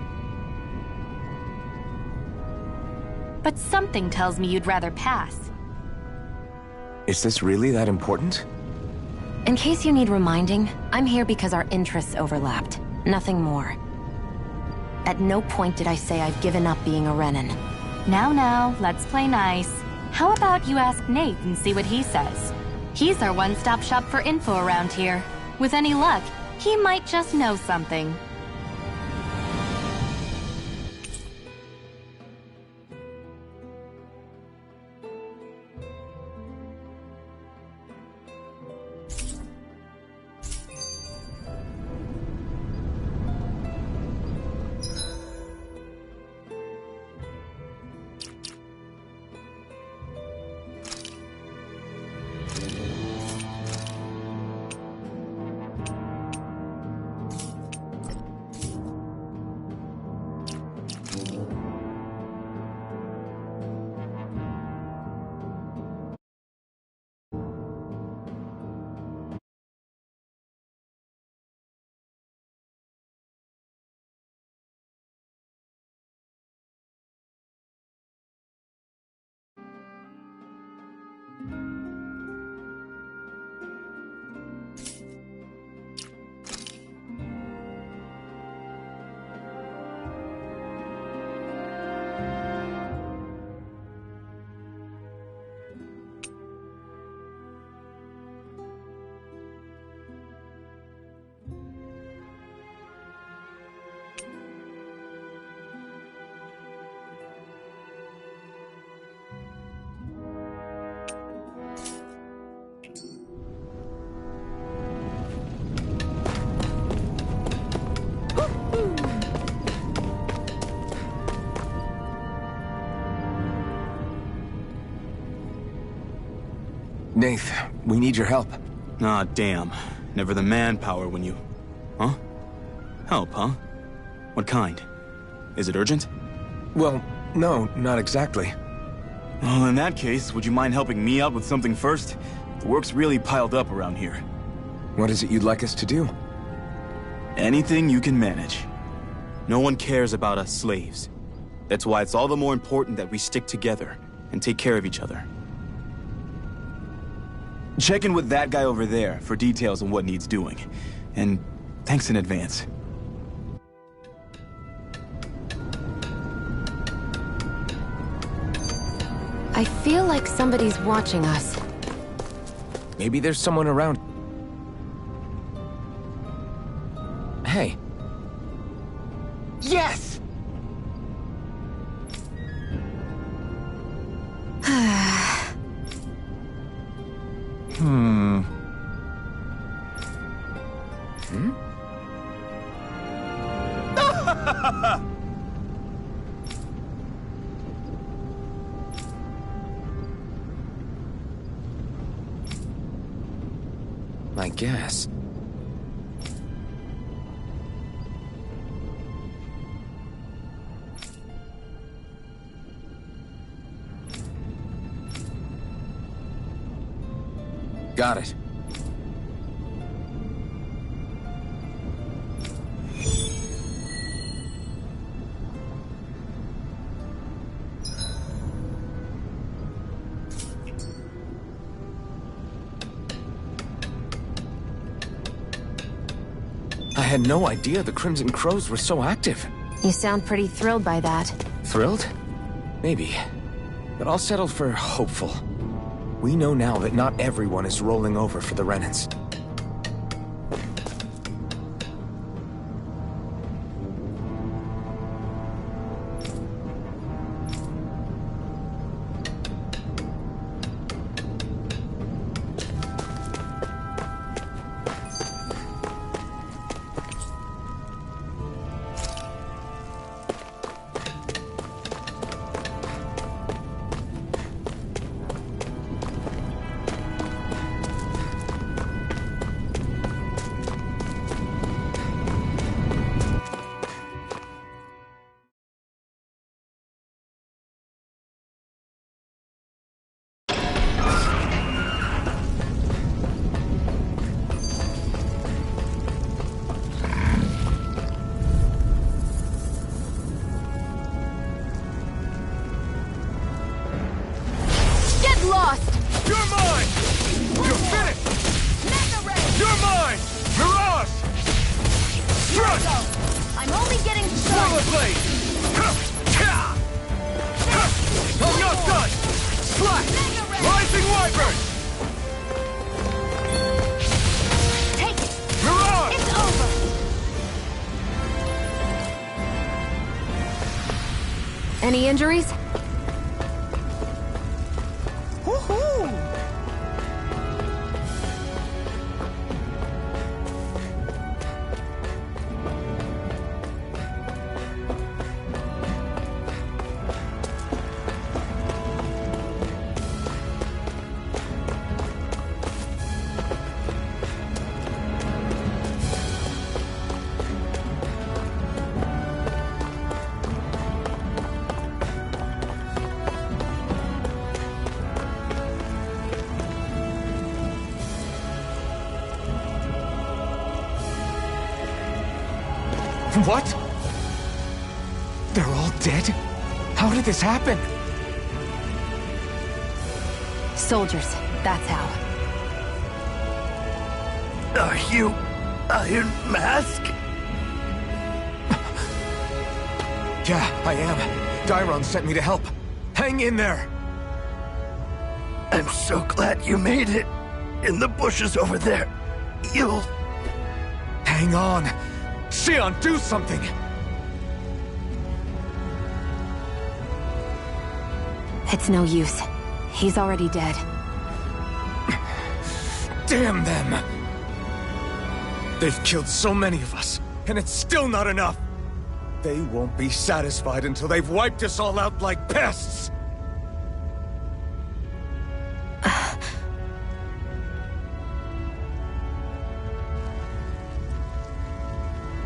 But something tells me you'd rather pass. Is this really that important? In case you need reminding, I'm here because our interests overlapped. Nothing more. At no point did I say I've given up being a Renan. Now, let's play nice. How about you ask Nate and see what he says? He's our one-stop shop for info around here. With any luck, he might just know something. Nath, we need your help. Ah, damn. Never the manpower when you... Huh? Help, huh? What kind? Is it urgent? Well, no, not exactly. Well, in that case, would you mind helping me out with something first? The work's really piled up around here. What is it you'd like us to do? Anything you can manage. No one cares about us slaves. That's why it's all the more important that we stick together and take care of each other. Check in with that guy over there for details on what needs doing. And thanks in advance. I feel like somebody's watching us. Maybe there's someone around. Hey. Yes! Hmm? I guess. Got it. had no idea the Crimson Crows were so active. You sound pretty thrilled by that. Thrilled? Maybe. But I'll settle for hopeful. We know now that not everyone is rolling over for the Renans. Any injuries? What? They're all dead? How did this happen? Soldiers, that's how. Are you Iron Mask? Yeah, I am. Dairon sent me to help. Hang in there! I'm so glad you made it. In the bushes over there. You'll... Hang on! Xion, do something! It's no use. He's already dead. Damn them! They've killed so many of us, and it's still not enough! They won't be satisfied until they've wiped us all out like pests!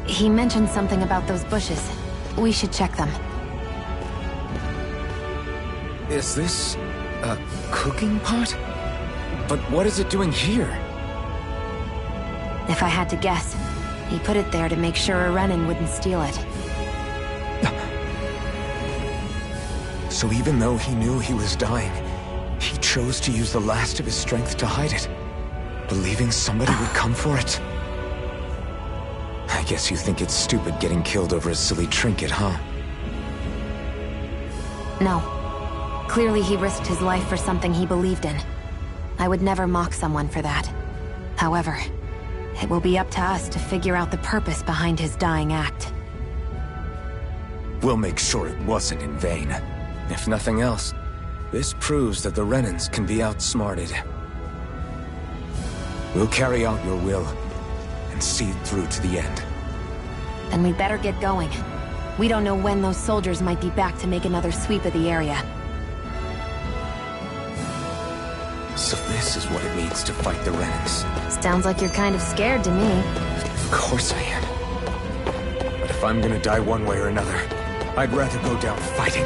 He mentioned something about those bushes. We should check them. Is this a cooking pot? But what is it doing here? If I had to guess, he put it there to make sure a Renan wouldn't steal it. So even though he knew he was dying, he chose to use the last of his strength to hide it, believing somebody would come for it. I guess you think it's stupid getting killed over a silly trinket, huh? No. Clearly he risked his life for something he believed in. I would never mock someone for that. However, it will be up to us to figure out the purpose behind his dying act. We'll make sure it wasn't in vain. If nothing else, this proves that the Renans can be outsmarted. We'll carry out your will, and see it through to the end. Then we'd better get going. We don't know when those soldiers might be back to make another sweep of the area. So this is what it means to fight the Renans. Sounds like you're kind of scared to me. Of course I am. But if I'm gonna die one way or another, I'd rather go down fighting.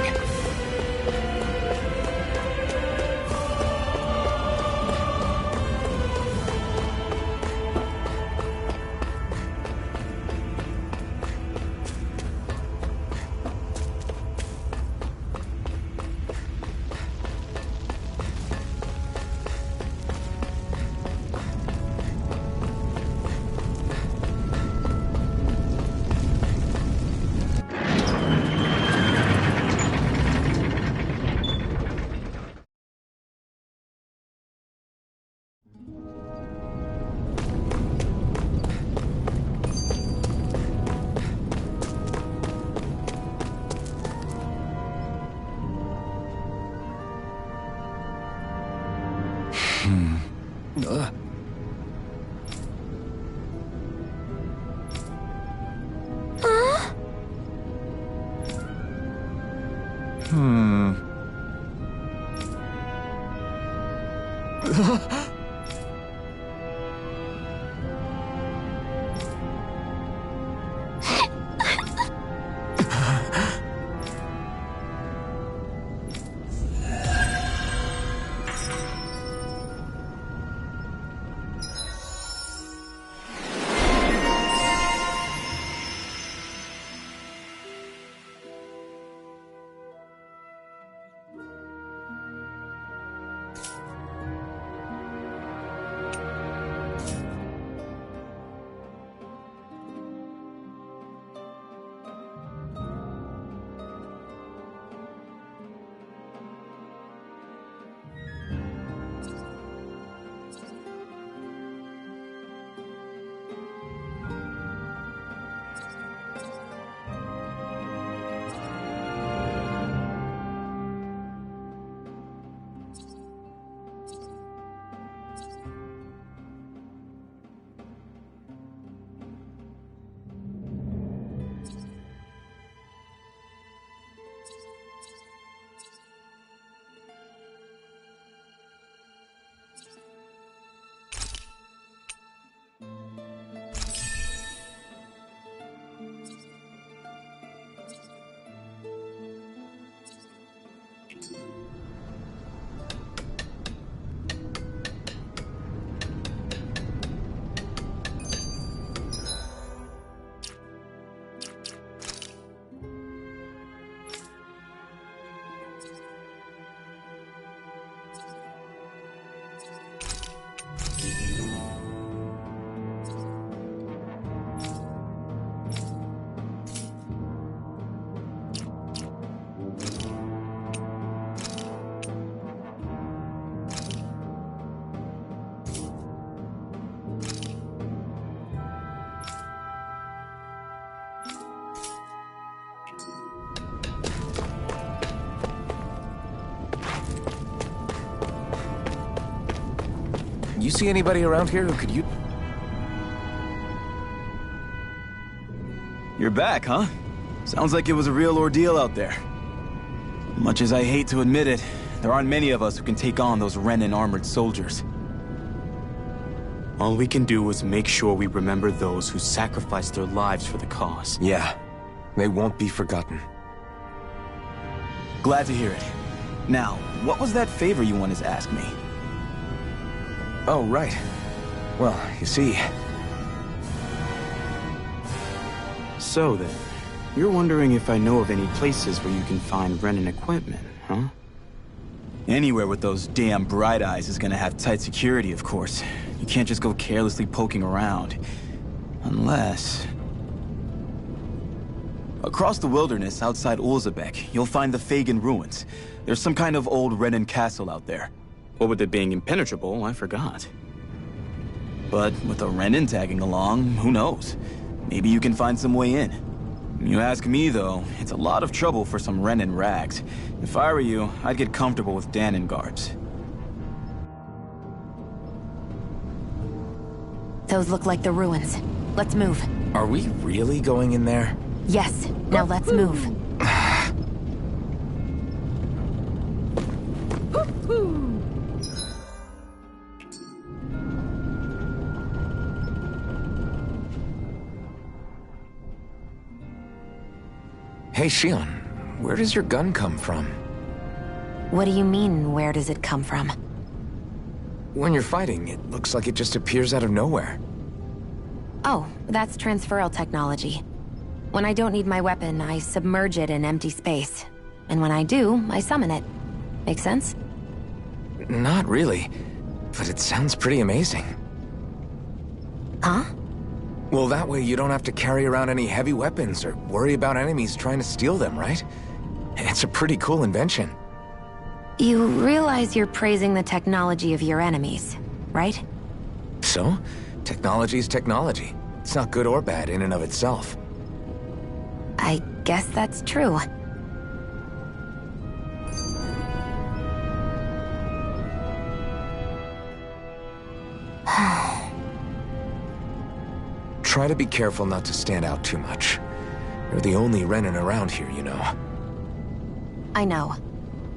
You see anybody around here who could use... You're back, huh? Sounds like it was a real ordeal out there. Much as I hate to admit it, there aren't many of us who can take on those Renan armored soldiers. All we can do is make sure we remember those who sacrificed their lives for the cause. Yeah, they won't be forgotten. Glad to hear it. Now, what was that favor you wanted to ask me? Oh, right. Well, you see... So then, you're wondering if I know of any places where you can find Renan equipment, huh? Anywhere with those damn bright eyes is gonna have tight security, of course. You can't just go carelessly poking around. Unless... Across the wilderness outside Ulzebek, you'll find the Fagan ruins. There's some kind of old Renan castle out there. What with it being impenetrable, I forgot. But with a Renan tagging along, who knows? Maybe you can find some way in. You ask me, though, it's a lot of trouble for some Renan rags. If I were you, I'd get comfortable with Danon guards. Those look like the ruins. Let's move. Are we really going in there? Yes. Now let's move. Hey, Shion, where does your gun come from? What do you mean, where does it come from? When you're fighting, it looks like it just appears out of nowhere. Oh, that's transferal technology. When I don't need my weapon, I submerge it in empty space. And when I do, I summon it. Make sense? Not really, but it sounds pretty amazing. Huh? Well, that way you don't have to carry around any heavy weapons or worry about enemies trying to steal them, right? It's a pretty cool invention. You realize you're praising the technology of your enemies, right? So? Technology's technology. It's not good or bad in and of itself. I guess that's true. Try to be careful not to stand out too much. You're the only Renin around here, you know. I know.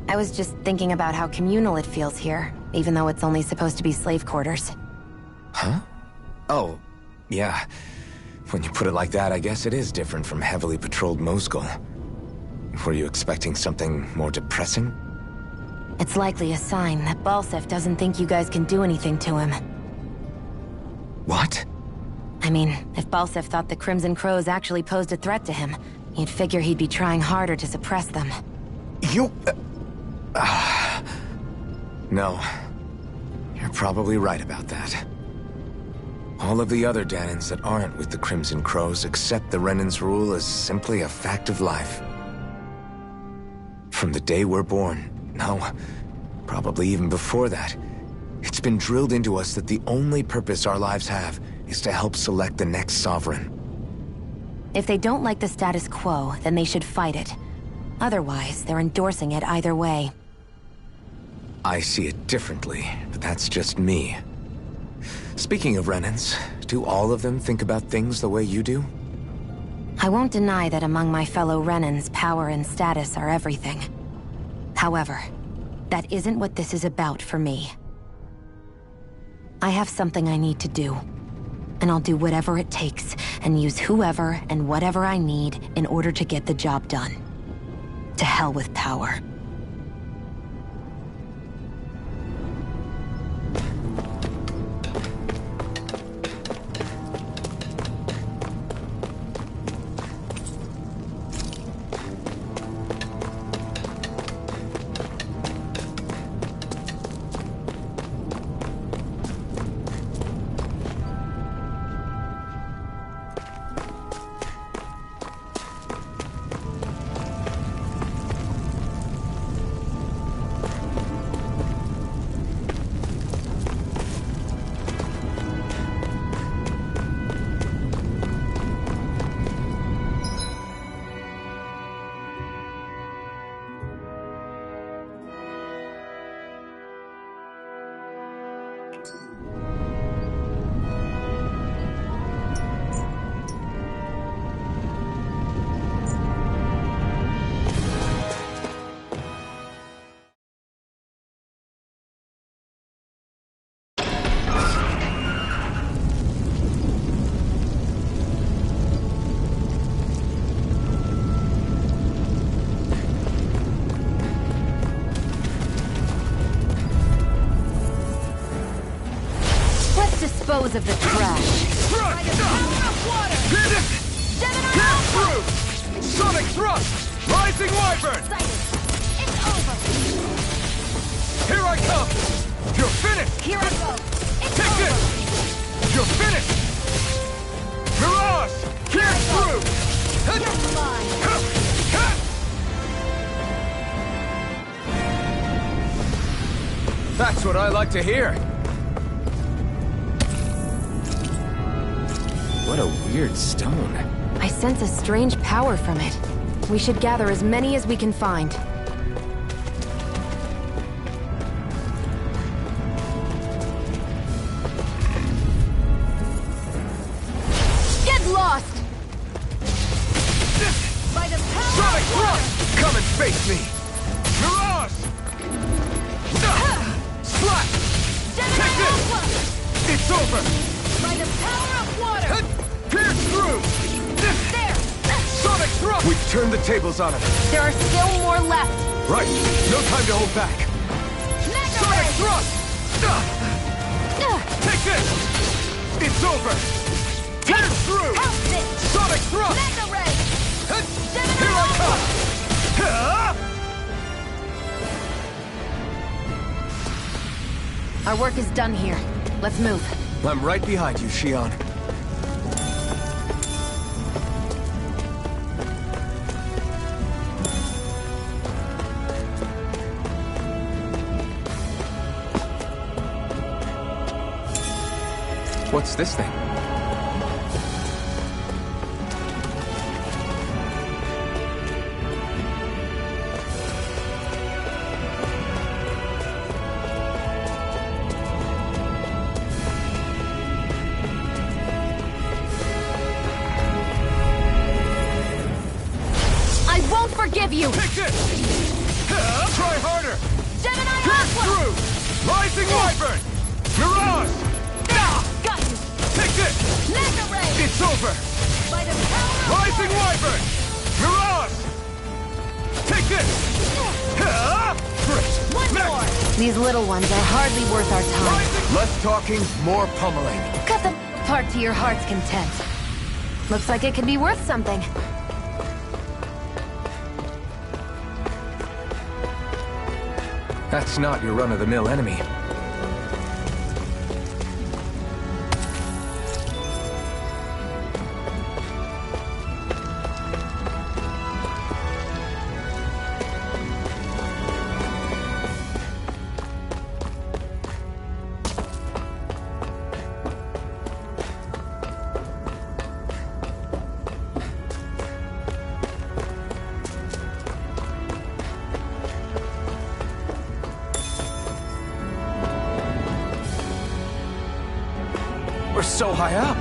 I was just thinking about how communal it feels here, even though it's only supposed to be slave quarters. Huh? Oh, yeah. When you put it like that, I guess it is different from heavily patrolled Moscow. Were you expecting something more depressing? It's likely a sign that Balsef doesn't think you guys can do anything to him. What? I mean, if Balsef thought the Crimson Crows actually posed a threat to him, you'd figure he'd be trying harder to suppress them. You... No. You're probably right about that. All of the other Danans that aren't with the Crimson Crows accept the Renin's rule as simply a fact of life. From the day we're born, no, probably even before that, it's been drilled into us that the only purpose our lives have is to help select the next sovereign. If they don't like the status quo, then they should fight it. Otherwise, they're endorsing it either way. I see it differently, but that's just me. Speaking of Renins, do all of them think about things the way you do? I won't deny that among my fellow Renins, power and status are everything. However, that isn't what this is about for me. I have something I need to do, and I'll do whatever it takes, and use whoever and whatever I need in order to get the job done. To hell with power. Dispose of the trash. Thrust! Through! Sonic thrust! Rising wyvern! It's over! Here I come! You're finished! Here I go! It's Take over! this! You're finished! Mirage! Get through! You're mine! That's what I like to hear. What a weird stone. I sense a strange power from it. We should gather as many as we can find. Get lost! By the power Sonic of water! thrust! Come and face me! Mirage! Slap! Take this! It's over! By the power of water! Pierce through! There! Sonic thrust! We've turned the tables on him. There are still more left! Right. No time to hold back. Mega Sonic Ray! thrust! Take this! It's over! Pierce through! Help this! Sonic thrust! Mega Ray! Here I come! Our work is done here. Let's move. I'm right behind you, Shion. What's this thing? forgive you! Take this! Try harder! Gemini Pierce Aqua! through! Rising Wyvern! Mirage! Got you! Take this! Mega Ray! It's over! By the power of Rising Wyvern! Mirage! Take this! Great! One Next! more! These little ones are hardly worth our time. Rising... Less talking, more pummeling. Cut the part to your heart's content. Looks like it could be worth something. That's not your run-of-the-mill enemy. We're so high up.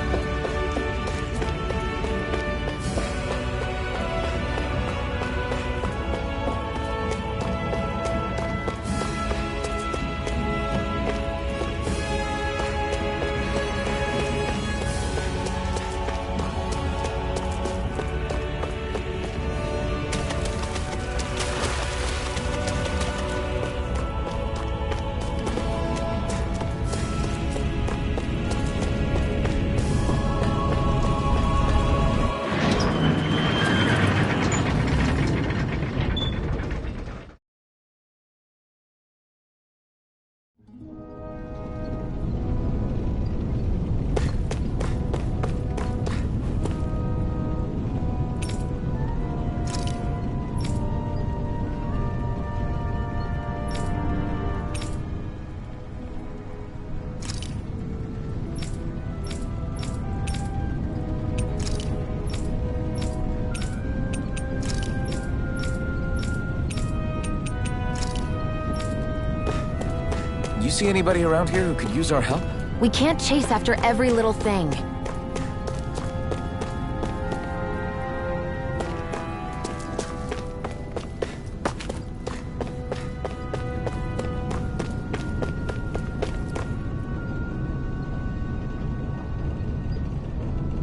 You see anybody around here who could use our help? We can't chase after every little thing.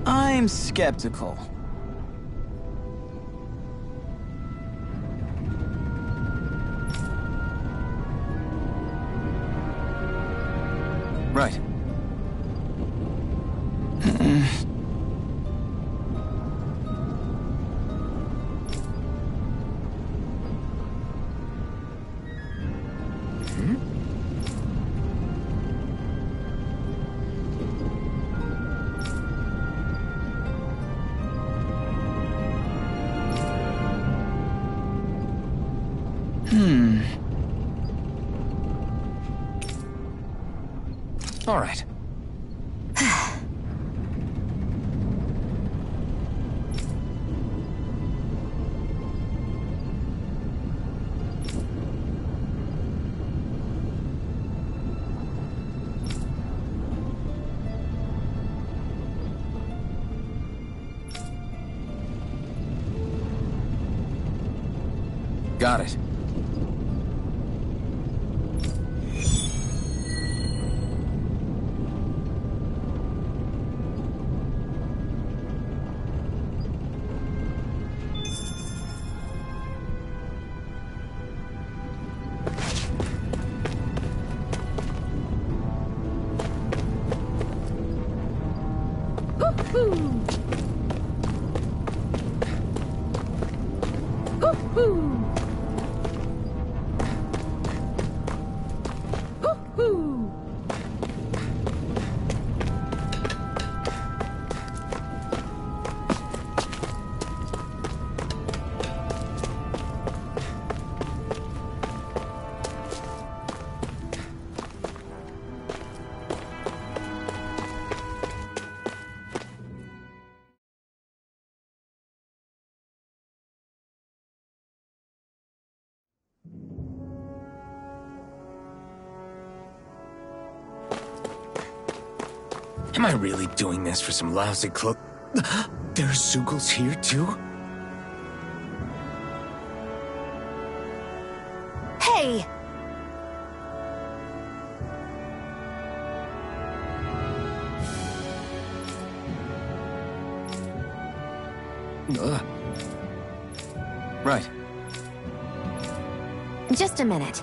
I'm skeptical. Right. All right. Got it. Am I really doing this for some lousy cloak? There are Zeugles here, too? Hey! Right. Just a minute.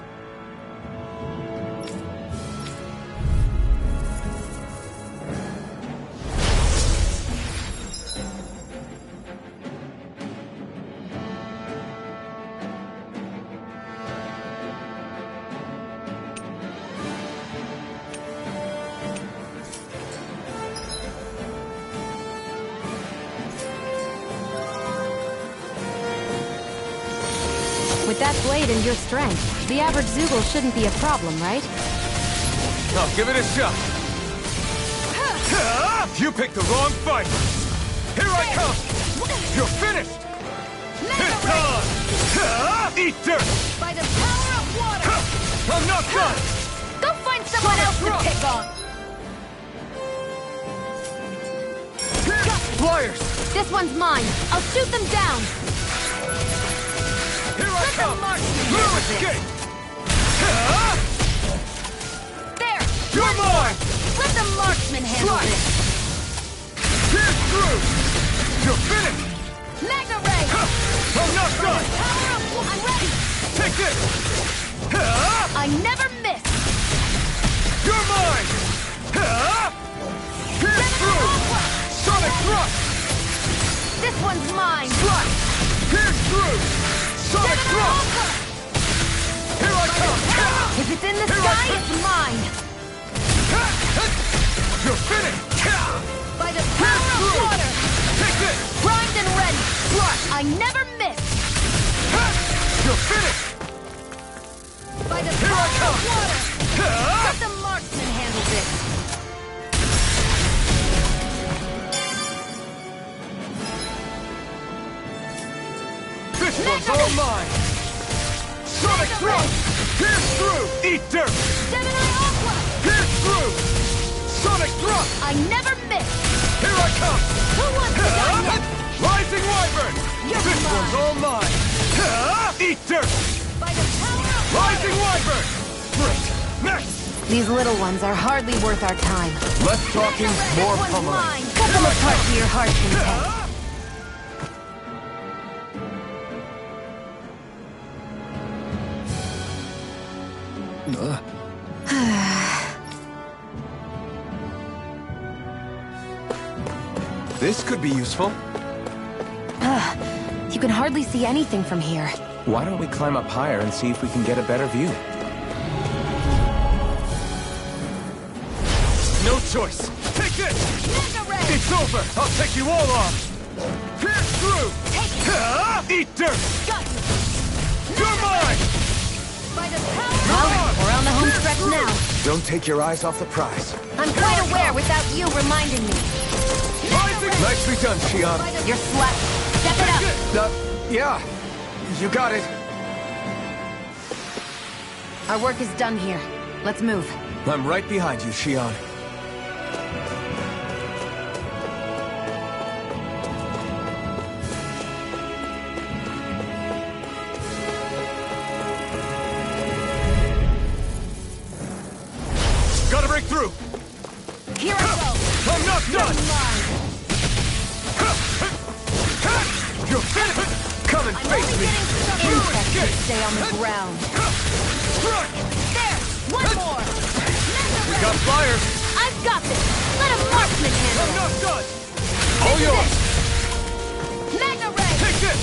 With that blade and your strength, the average Zoogle shouldn't be a problem, right? I'll give it a shot. You picked the wrong fight. Here I come. You're finished. It's on. Eat dirt. By the power of water! I'm not done. Go find someone else to pick on! Flyers. This one's mine. I'll shoot them down. Here I come. No escape. There! You're mine. Let the marksman handle Strike. this! Here's through. You're finished. Mega ray! I'm not done. Power of I'm ready! Take this. I never miss! You're mine. Here's through. Sonic thrust. This one's mine! Strike. Here's through. Sonic thrust. Here I come. If it's in the Here I sky, come. it's mine! You're finished. By the power of through. water! Take this. Primed and ready! Strike. I never miss! You're finished. By the Here I power come. of water! Let the marksman handle this! This one's all mine. Sonic thrust. Here's through. Eat dirt. Gemini Aqua! Here's through. Sonic thrust. I never miss! Here I come. Who wants to die next? Rising Wyvern. You're This mine. one's all mine. Eat dirt. By the power of Rising Wyvern. Great. Next. These little ones are hardly worth our time. Less talking, more This one's pummeling. mine! Cut them apart to your heart's content. This could be useful. You can hardly see anything from here. Why don't we climb up higher and see if we can get a better view? No choice. Take this. Mega ray! It's over. I'll take you all on. Pierce through. Eat dirt. Got you! You're mine. By the power Well, of we're on the home stretch now. Don't take your eyes off the prize. I'm quite aware without you reminding me. Nicely done, Shion. You're slack. Step it up. Yeah. You got it. Our work is done here. Let's move. I'm right behind you, Shion. Gotta break through. Here I go! I'm not done. Mine! You're finished. Come and I'm face only me. getting started! Insects should stay on the ground. Strike. There! One more! Mega We ray! got flyers. I've got this! Let a marksman handle I'm it! not done. All yours. Mega ray! Take this.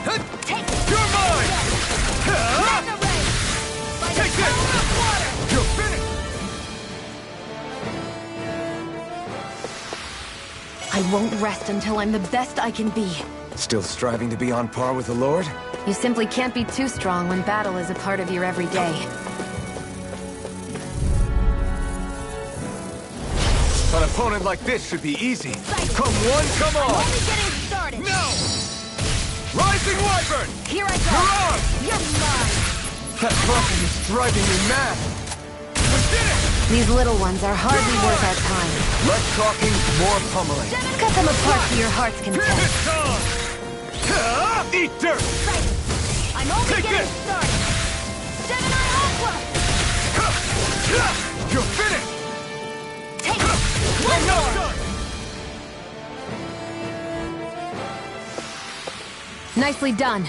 Take it! You're mine. Mega ray! By the Take this. power of water! You're finished. I won't rest until I'm the best I can be. Still striving to be on par with the Lord? You simply can't be too strong when battle is a part of your everyday. An opponent like this should be easy. Come one, come I'm on. only getting started! No! Rising Wyvern! Here I go! You're on! You're mine! That bumping is driving me mad. We did it! These little ones are hardly worth our time. Less talking, more pummeling. Cut them apart to your heart's content. It's on! Eat dirt! I'm Take this! Gemini Aqua! You're finished! Take it! One more! Nicely done.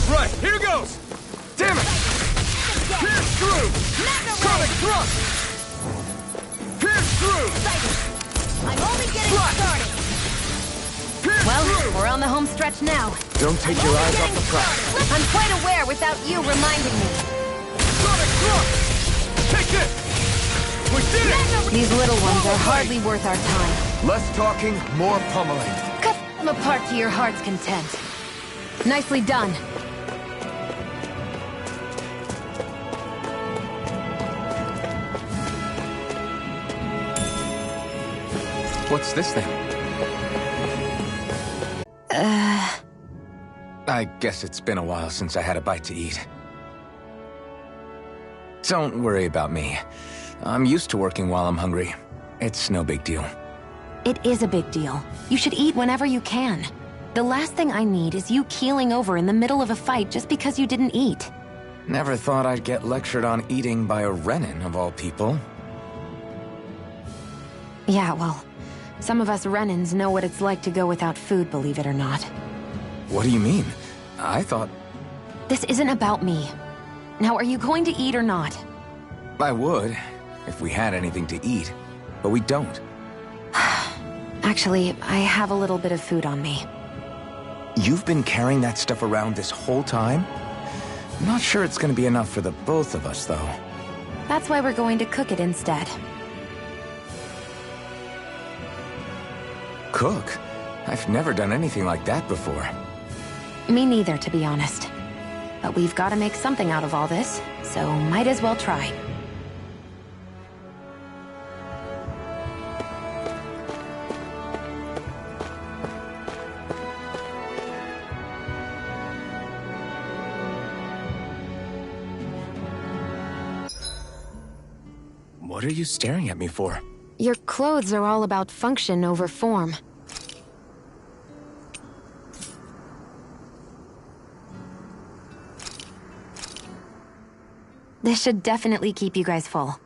Right, here goes! Damn it! Pierce through! Sonic thrust! Pierce through! I'm only getting started. Pierce Well, through! we're on the home stretch now. Don't take your eyes off the prize. I'm quite aware without you reminding me. Sonic thrust! Take this! We did it! These little ones are hardly worth our time. Less talking, more pummeling. Cut them apart to your heart's content. Nicely done. What's this thing? I guess it's been a while since I had a bite to eat. Don't worry about me. I'm used to working while I'm hungry. It's no big deal. It is a big deal. You should eat whenever you can. The last thing I need is you keeling over in the middle of a fight just because you didn't eat. Never thought I'd get lectured on eating by a Renin, of all people. Yeah, well, some of us Renins know what it's like to go without food, believe it or not. What do you mean? I thought... This isn't about me. Now, are you going to eat or not? I would, if we had anything to eat. But we don't. Actually, I have a little bit of food on me. You've been carrying that stuff around this whole time? I'm not sure it's gonna be enough for the both of us, though. That's why we're going to cook it instead. Cook? I've never done anything like that before. Me neither, to be honest. But we've got to make something out of all this, so might as well try. What are you staring at me for? Your clothes are all about function over form. This should definitely keep you guys full.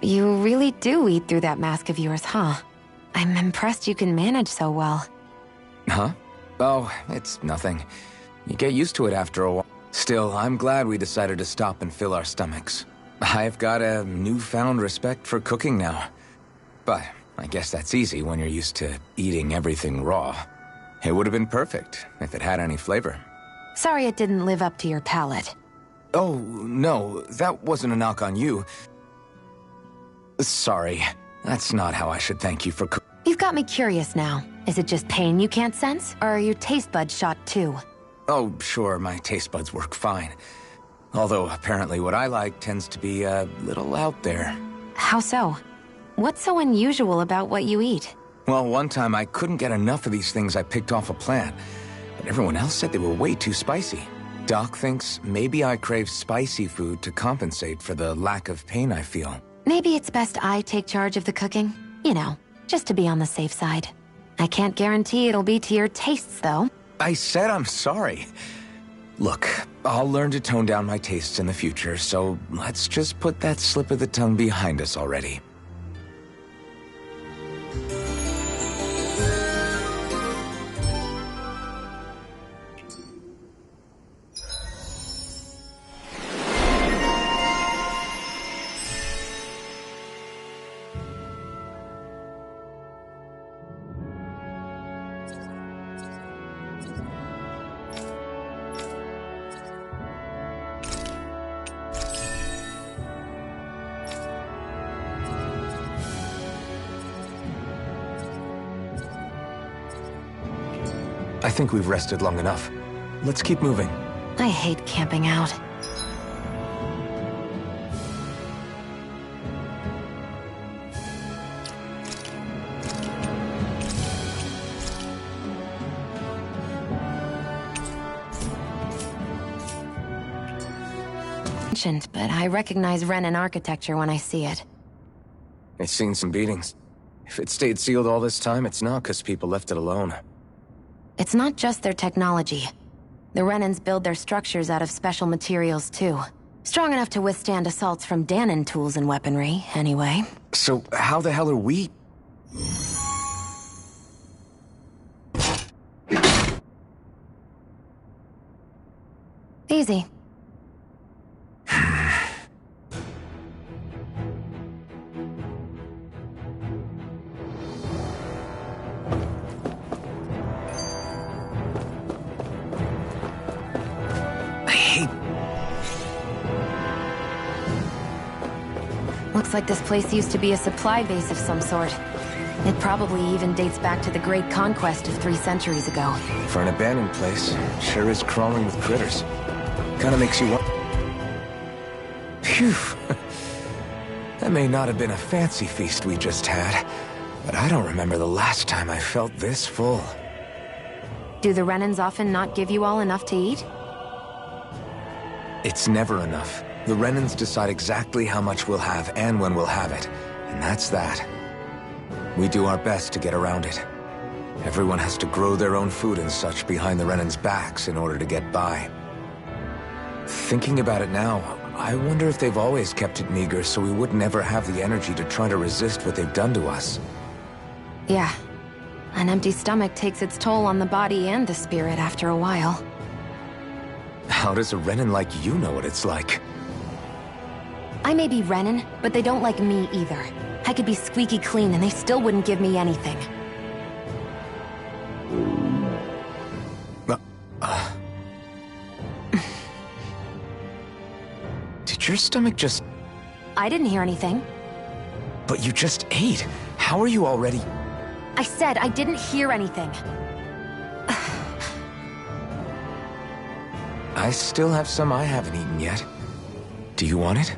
You really do eat through that mask of yours, huh? I'm impressed you can manage so well. Huh? Oh, it's nothing. You get used to it after a while. Still, I'm glad we decided to stop and fill our stomachs. I've got a newfound respect for cooking now. But I guess that's easy when you're used to eating everything raw. It would have been perfect if it had any flavor. Sorry it didn't live up to your palate. Oh, no, that wasn't a knock on you. Sorry, that's not how I should thank you for cooking. You've got me curious now. Is it just pain you can't sense, or are your taste buds shot too? Oh, sure, my taste buds work fine. Although apparently what I like tends to be a little out there. How so? What's so unusual about what you eat? Well, one time I couldn't get enough of these things I picked off a plant, but everyone else said they were way too spicy. Doc thinks maybe I crave spicy food to compensate for the lack of pain I feel. Maybe it's best I take charge of the cooking. You know, just to be on the safe side. I can't guarantee it'll be to your tastes, though. I said I'm sorry. Look, I'll learn to tone down my tastes in the future, so let's just put that slip of the tongue behind us already. I think we've rested long enough. Let's keep moving. I hate camping out. But I recognize Renan architecture when I see it. It's seen some beatings. If it stayed sealed all this time, it's not because people left it alone. It's not just their technology. The Renans build their structures out of special materials, too. Strong enough to withstand assaults from Danon tools and weaponry, anyway. So how the hell are we... Easy. Looks like this place used to be a supply base of some sort. It probably even dates back to the Great Conquest of 3 centuries ago. For an abandoned place, sure is crawling with critters. Kinda makes you want... Phew! That may not have been a fancy feast we just had, but I don't remember the last time I felt this full. Do the Renans often not give you all enough to eat? It's never enough. The Renans decide exactly how much we'll have and when we'll have it, and that's that. We do our best to get around it. Everyone has to grow their own food and such behind the Renans' backs in order to get by. Thinking about it now, I wonder if they've always kept it meager so we would never have the energy to try to resist what they've done to us. Yeah. An empty stomach takes its toll on the body and the spirit after a while. How does a Renan like you know what it's like? I may be Renan, but they don't like me either. I could be squeaky clean and they still wouldn't give me anything. Did your stomach just... I didn't hear anything. But you just ate. How are you already... I said I didn't hear anything. I still have some I haven't eaten yet. Do you want it?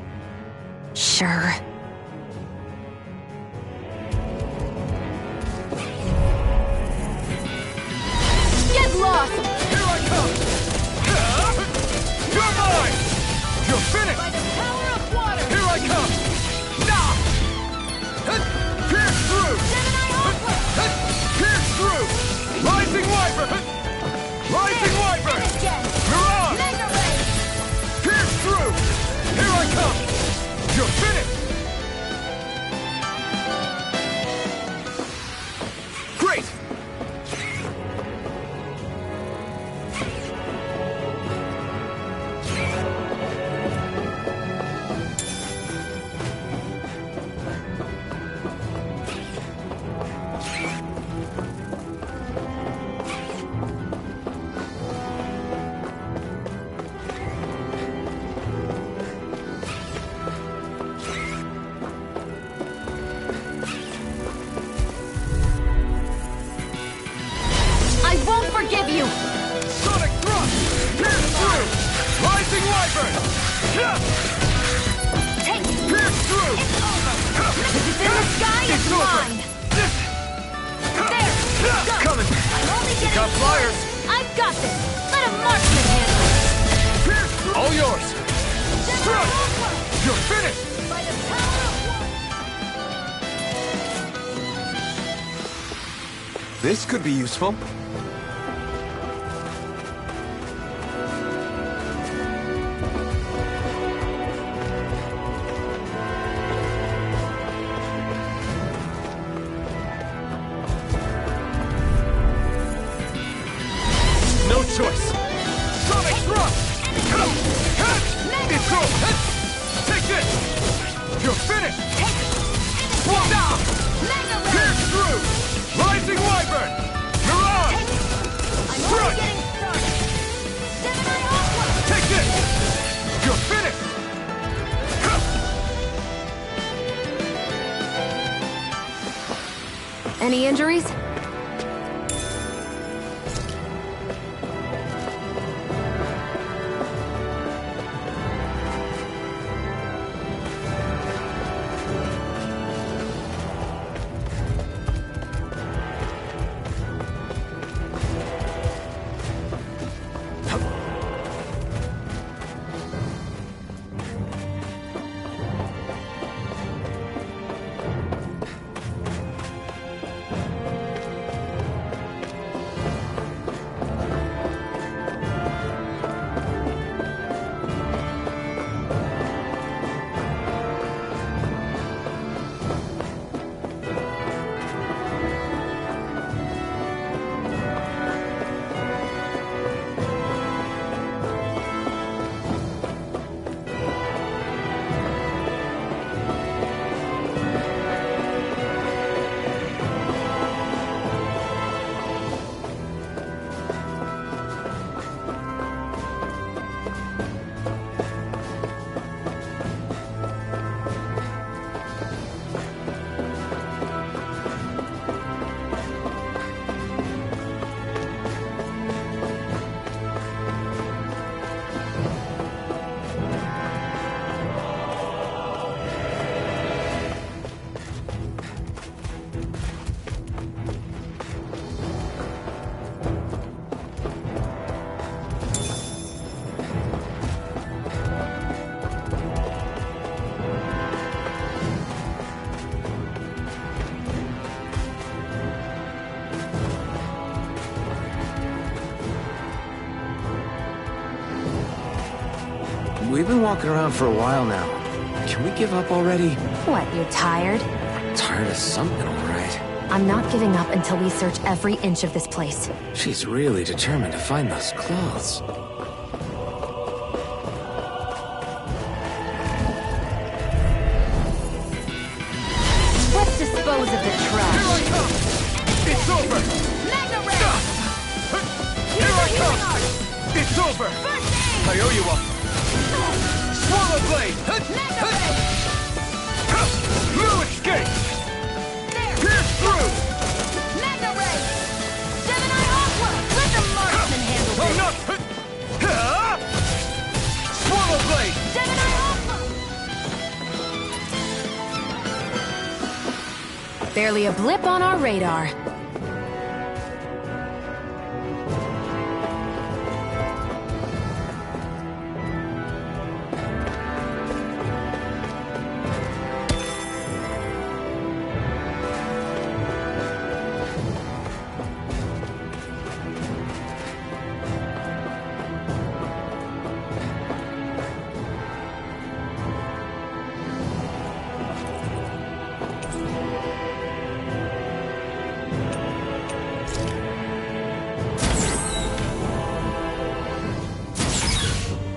Sure. Get lost! Here I come! You're mine! You're finished! By the power of water! Here I come! Nah! Pierce through! Pierce through! Rising Wyvern! Rising Wyvern! Mirage! Mega Ray! Pierce through! Here I come! You're finished! Great! Forgive you! Sonic Thrust! Pierce through! Rising Wyvern! Take it! Pierce through! It's over! This is in the sky, it's mine! There! Go! Coming! I'm only getting Got flyers! I've got this! Let a marksman handle it! Pierce through! All yours! Thrust! You're finished! By the power of one! This could be useful. No choice! Sonic Thrust! It's over! Take this! You're finished! Now! Pierce through! Rising Wyvern! Mirage! I'm only getting started! Gemini Aqua! Take this! You're finished! Any injuries? we've been walking around for a while now. Can we give up already? What, you're tired? Tired of something, all right. I'm not giving up until we search every inch of this place. She's really determined to find those clothes. Let's dispose of the trash. Here I come! It's over! Magna Ray! Stop! Here I come! It's over! I owe you one! Swallow blade! Magna Ray! You escape! There! Pierce through! Magna Ray! Gemini Aqua! Let the marksman handle I'm this! not... Swallow blade! Gemini Aqua! Barely a blip on our radar.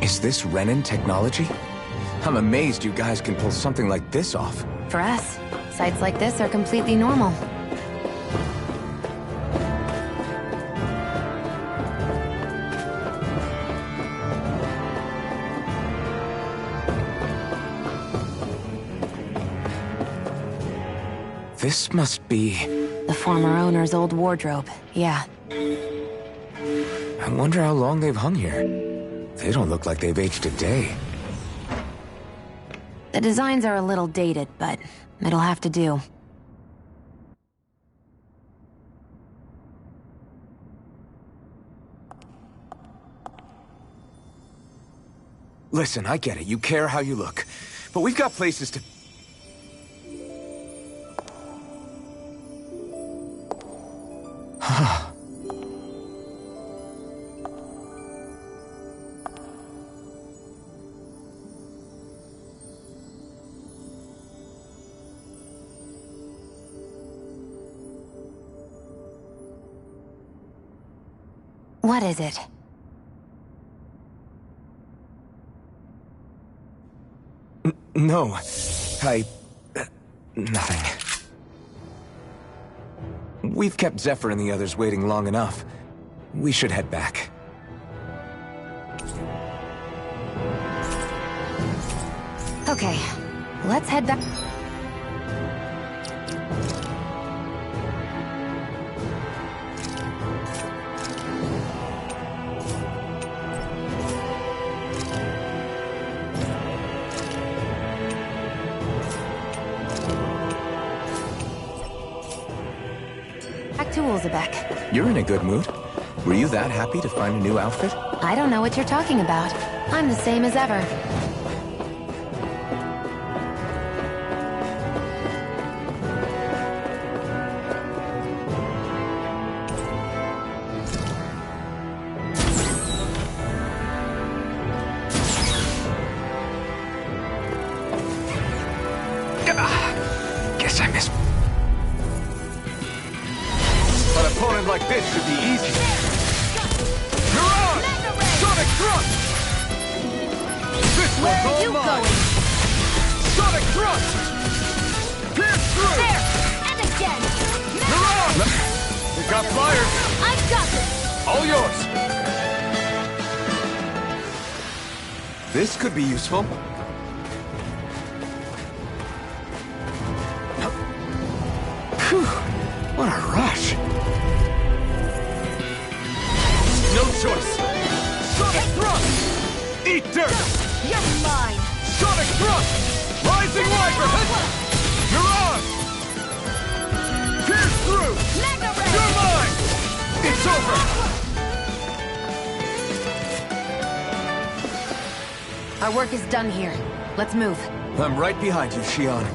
Is this Renin technology? I'm amazed you guys can pull something like this off. For us, sights like this are completely normal. This must be... The former owner's old wardrobe, yeah. I wonder how long they've hung here. They don't look like they've aged a day. The designs are a little dated, but it'll have to do. Listen, I get it. You care how you look. But we've got places to... What is it? No. Nothing. We've kept Zephyr and the others waiting long enough. We should head back. Okay, let's head back. Back to Ulzebek. You're in a good mood. Were you that happy to find a new outfit? I don't know what you're talking about. I'm the same as ever. Guess I missed. An opponent like this should be easy. You're on! Sonic Thrust! This Where one's are all you mine! going? Sonic Thrust! Pierce through! There! And again! You're on! We got flyers! I've got this! All yours! This could be useful. Phew, what a rush. No choice! Sonic Thrust! Eat dirt! You're mine! Sonic Thrust! Rising Viper! You're on! Pierce through! Magna Ray! You're mine! It's over! Our work is done here. Let's move. I'm right behind you, Shion.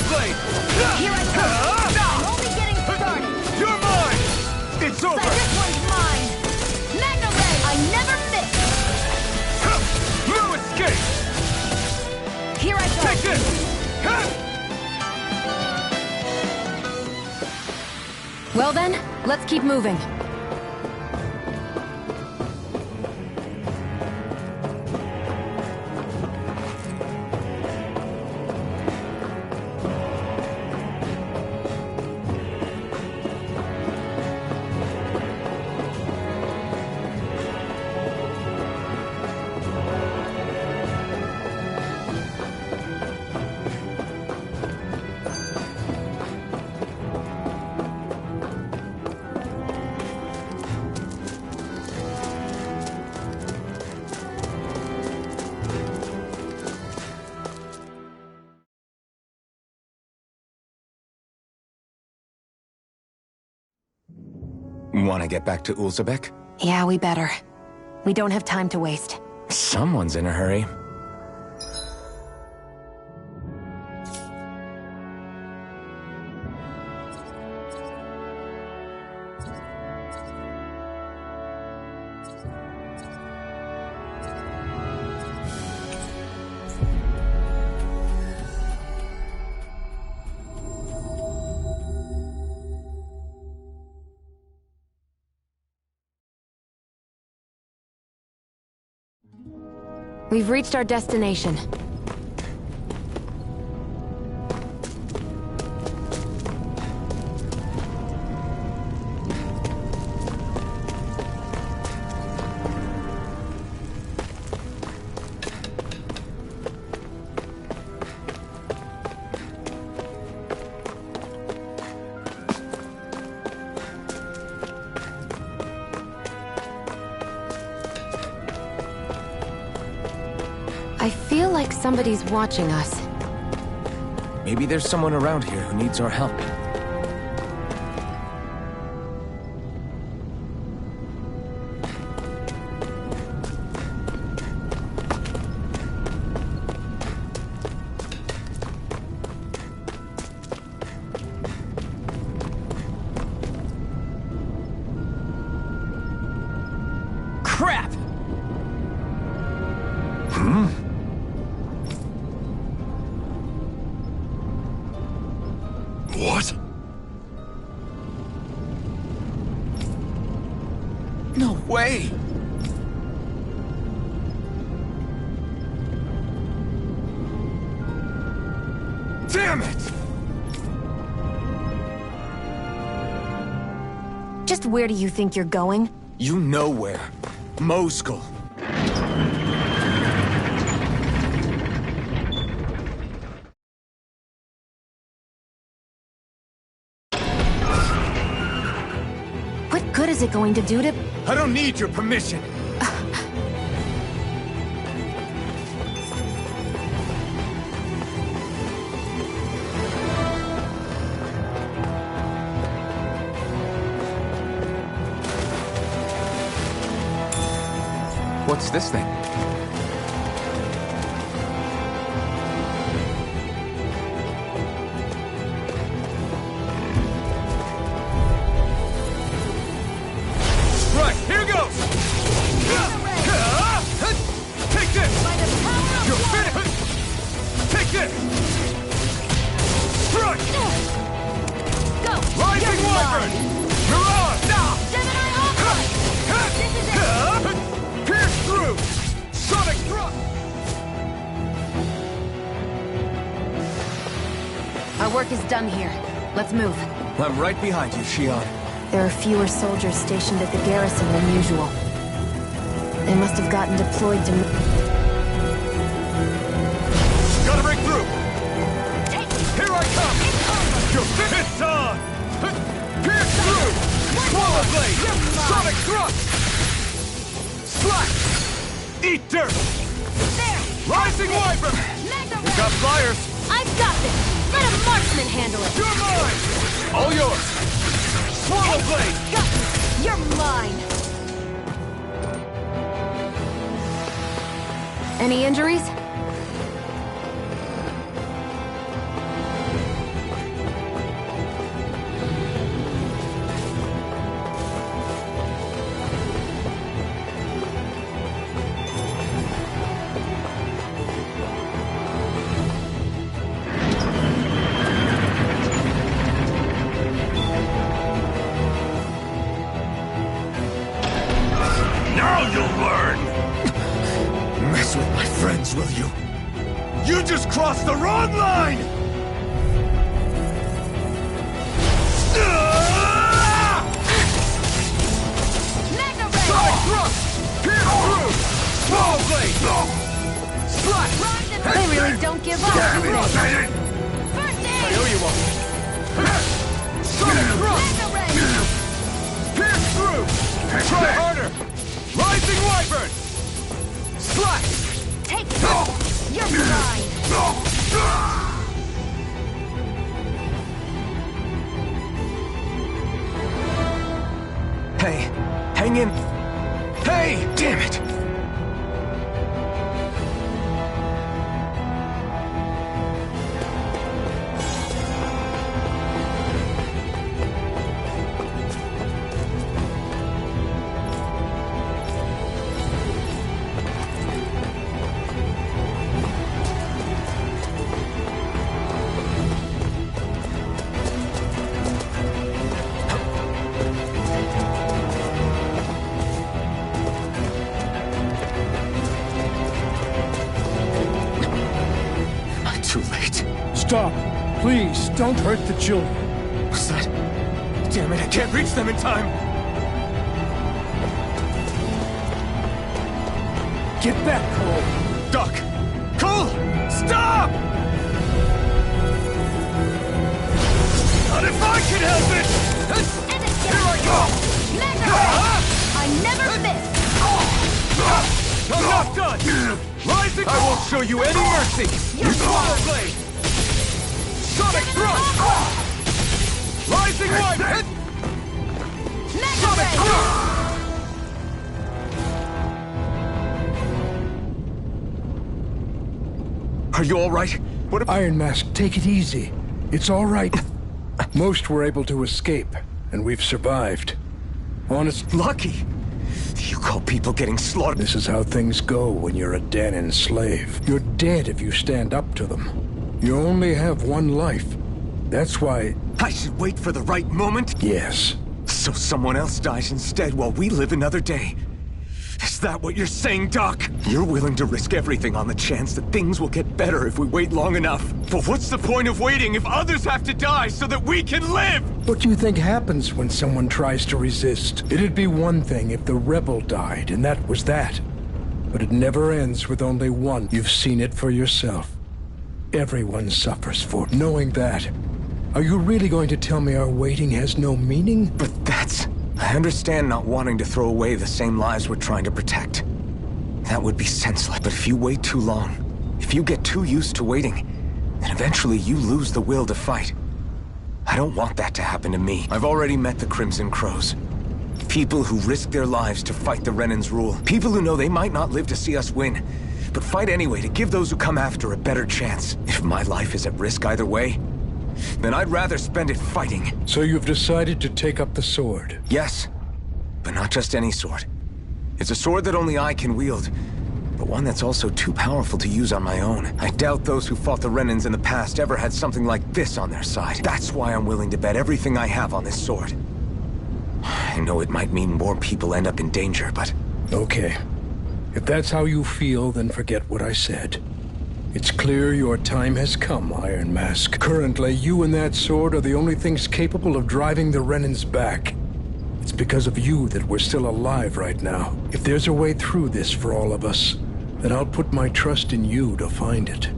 blade! Here I come! I'm only getting started! You're mine! It's over! This one's mine! Magna Ray! I never miss! No escape! Here I go! Take this! Well then, let's keep moving. Want to get back to Ulzebek? Yeah, we better. We don't have time to waste. Someone's in a hurry. We've reached our destination. I feel like somebody's watching us. Maybe there's someone around here who needs our help. Crap! What? No way! Damn it! Just where do you think you're going? You know where. Moskul. What good is it going to do to... I don't need your permission. What's this thing? Right, here goes! Take this! You're finished! Take this! Strike! Go! Rising Wyvern! You're on! Gemini Offline! This is it! Pierce through! Sonic thrust! Our work is done here. Let's move. I'm right behind you, Shion. There are fewer soldiers stationed at the garrison than usual. They must have gotten deployed to... Gotta break through! Here I come! You're finished on! Pierce through! Swallow blade! Sonic thrust! Slash! Eat dirt! There! Rising Wyvern! Magna We got flyers! I've got this! Let a marksman handle it! You're mine! All yours! Swallow blade! Got you! You're mine! Any injuries? kill you. You just crossed the wrong line! Sonic thrust! Pierce through! Small blade! Slash! They really don't give up, do they? First aid! I know you won't. Sonic thrust! Pierce through! Try harder! Rising wyvern! Slash! Take this! You're blind! Hey, hang in. Hey, damn it! Too late. Stop. Please, don't hurt the children. What's that? Damn it, I can't reach them in time! Get back, Cole. Doc! Cole! Stop! Not if I can help it! And again! Here I go! I never miss! I'm not done! Rising! I won't show you any mercy! You're Small blade! Sonic thrust! Rising wyvern! Sonic thrust! Are you all right? What if... Iron Mask, take it easy. It's all right. Most were able to escape, and we've survived. Honest... Lucky! You call people getting slaughtered... This is how things go when you're a Danon slave. You're dead if you stand up to them. You only have one life. That's why... I should wait for the right moment? Yes. So someone else dies instead while we live another day. Is that what you're saying, Doc? You're willing to risk everything on the chance that things will get better if we wait long enough. But what's the point of waiting if others have to die so that we can live? What do you think happens when someone tries to resist? It'd be one thing if the rebel died, and that was that. But it never ends with only one. You've seen it for yourself. Everyone suffers for it. Knowing that, are you really going to tell me our waiting has no meaning? But that's... I understand not wanting to throw away the same lives we're trying to protect. That would be senseless. But if you wait too long, if you get too used to waiting, then eventually you lose the will to fight. I don't want that to happen to me. I've already met the Crimson Crows. People who risk their lives to fight the Renan's rule. People who know they might not live to see us win, but fight anyway to give those who come after a better chance. If my life is at risk either way, then I'd rather spend it fighting. So you've decided to take up the sword? Yes, but not just any sword. It's a sword that only I can wield, but one that's also too powerful to use on my own. I doubt those who fought the Renans in the past ever had something like this on their side. That's why I'm willing to bet everything I have on this sword. I know it might mean more people end up in danger, but... Okay. If that's how you feel, then forget what I said. It's clear your time has come, Iron Mask. Currently, you and that sword are the only things capable of driving the Renans back. It's because of you that we're still alive right now. If there's a way through this for all of us, then I'll put my trust in you to find it.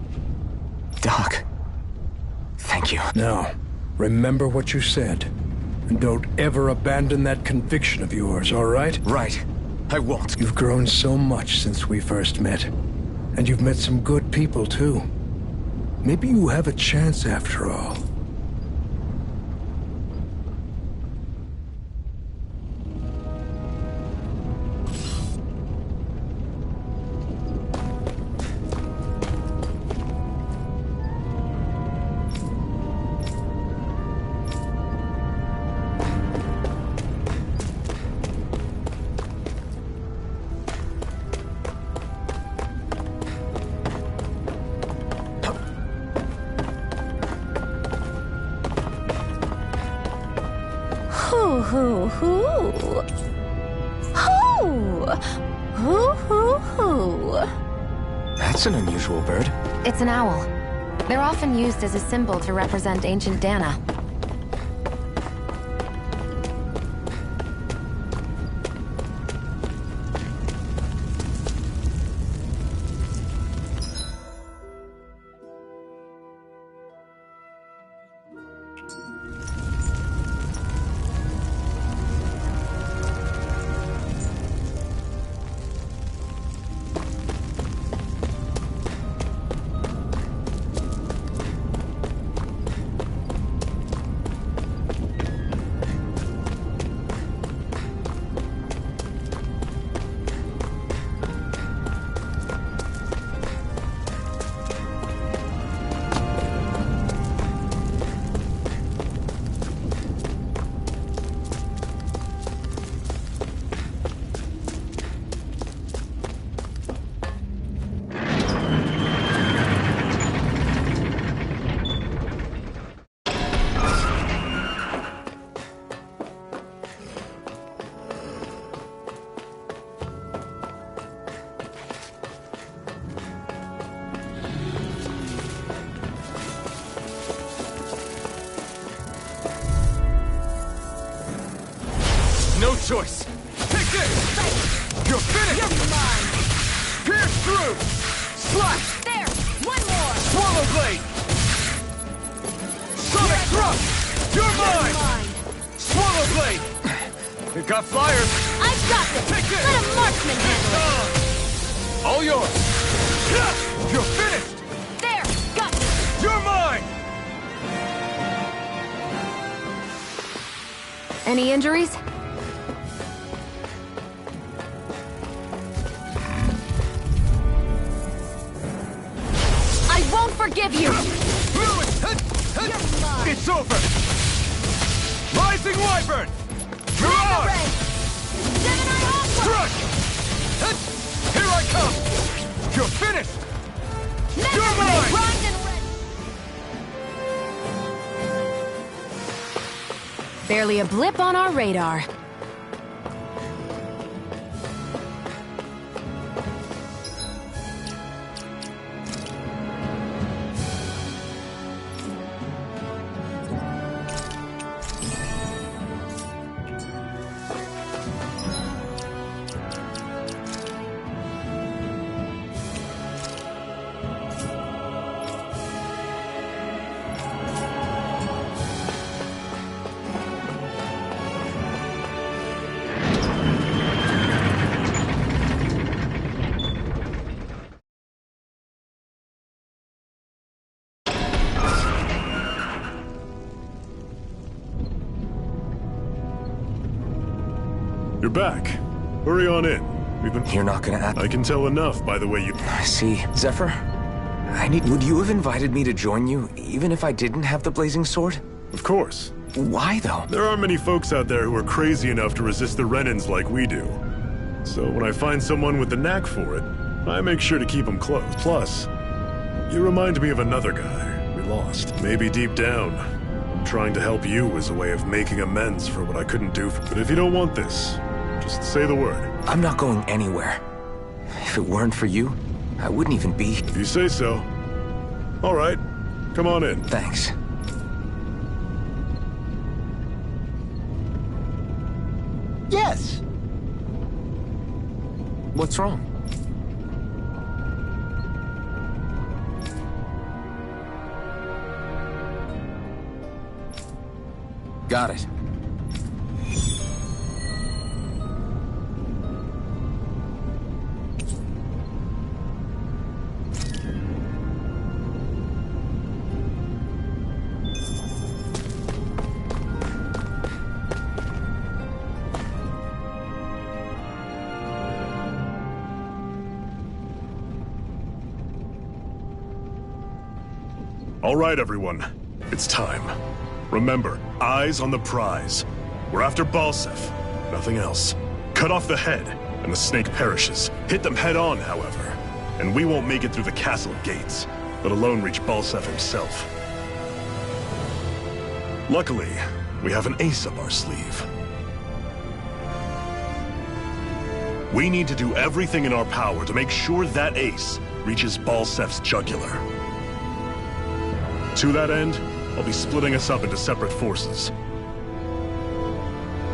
Doc, thank you. Now, remember what you said. And don't ever abandon that conviction of yours, all right? Right. I won't. You've grown so much since we first met. And you've met some good people, too. Maybe you have a chance after all. That's an unusual bird. It's an owl. They're often used as a symbol to represent ancient Dana. No choice. Take this! You're finished! You're mine! Pierce through! Slash! There! One more! Swallow blade! Sonic thrust! You're mine! Swallow blade! It got flyers! I've got this! Take this! Let a marksman handle it! All yours! You're finished! There! Got me! You're mine! Any injuries? I won't forgive you! It's over! Rising Wyvern! Mirage! Crush! Here I come! You're finished! You're mine! Barely a blip on our radar. You're back. Hurry on in. We've been... You're not gonna act... I can tell enough by the way you... I see. Zephyr? Would you have invited me to join you, even if I didn't have the blazing sword? Of course. Why, though? There aren't many folks out there who are crazy enough to resist the Renans like we do. So when I find someone with the knack for it, I make sure to keep them close. Plus, you remind me of another guy we lost. Maybe deep down, trying to help you is a way of making amends for what I couldn't do. But if you don't want this, just say the word. I'm not going anywhere. If it weren't for you, I wouldn't even be... If you say so. All right, come on in. Thanks. Yes! What's wrong? Got it. All right, everyone. It's time. Remember, eyes on the prize. We're after Balsef. Nothing else. Cut off the head, and the snake perishes. Hit them head on, however. And we won't make it through the castle gates, let alone reach Balsef himself. Luckily, we have an ace up our sleeve. We need to do everything in our power to make sure that ace reaches Balsef's jugular. To that end, I'll be splitting us up into separate forces.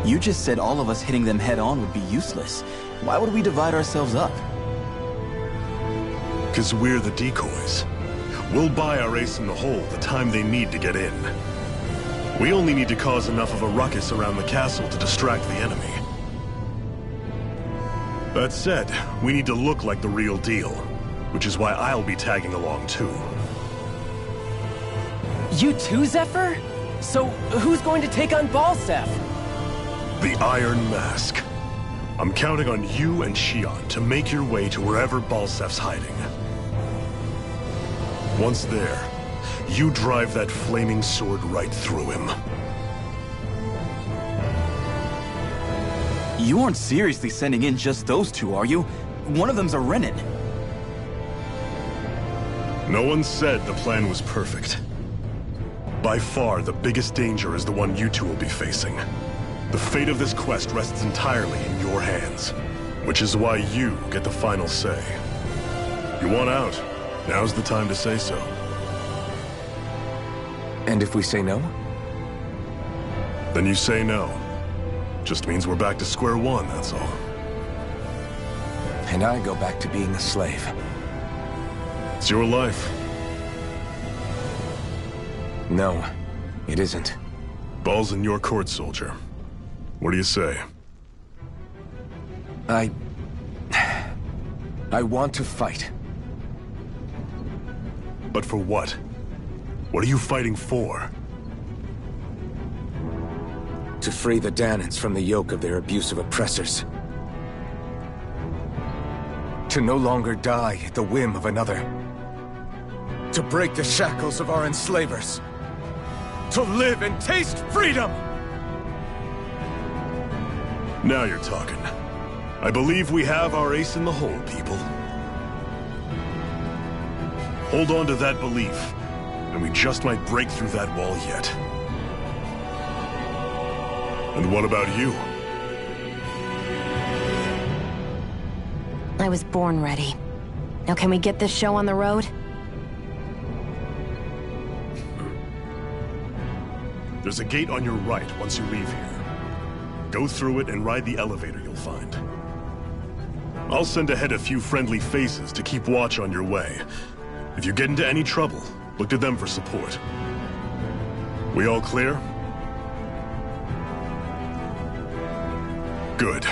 You just said all of us hitting them head-on would be useless. Why would we divide ourselves up? Because we're the decoys. We'll buy our ace in the hole the time they need to get in. We only need to cause enough of a ruckus around the castle to distract the enemy. That said, we need to look like the real deal, which is why I'll be tagging along too. You too, Zephyr? So, who's going to take on Balsef? The Iron Mask. I'm counting on you and Shion to make your way to wherever Balsef's hiding. Once there, you drive that flaming sword right through him. You aren't seriously sending in just those two, are you? One of them's a Renin. No one said the plan was perfect. By far, the biggest danger is the one you two will be facing. The fate of this quest rests entirely in your hands, which is why you get the final say. You want out, now's the time to say so. And if we say no? Then you say no. Just means we're back to square one, that's all. And I go back to being a slave. It's your life. No, it isn't. Ball's in your court, soldier. What do you say? I want to fight. But for what? What are you fighting for? To free the Danans from the yoke of their abusive oppressors. To no longer die at the whim of another. To break the shackles of our enslavers. To live and taste freedom! Now you're talking. I believe we have our ace in the hole, people. Hold on to that belief, and we just might break through that wall yet. And what about you? I was born ready. Now can we get this show on the road? There's a gate on your right once you leave here. Go through it and ride the elevator you'll find. I'll send ahead a few friendly faces to keep watch on your way. If you get into any trouble, look to them for support. We all clear? Good.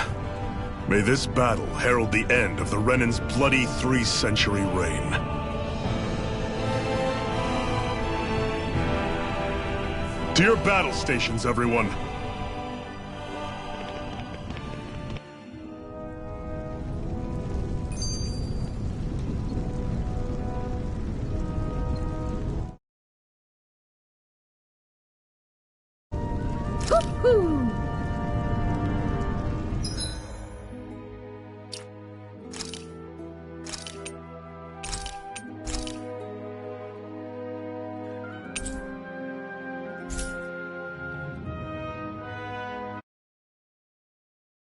May this battle herald the end of the Renin's bloody 3-century reign. To your battle stations, everyone! Woo-hoo!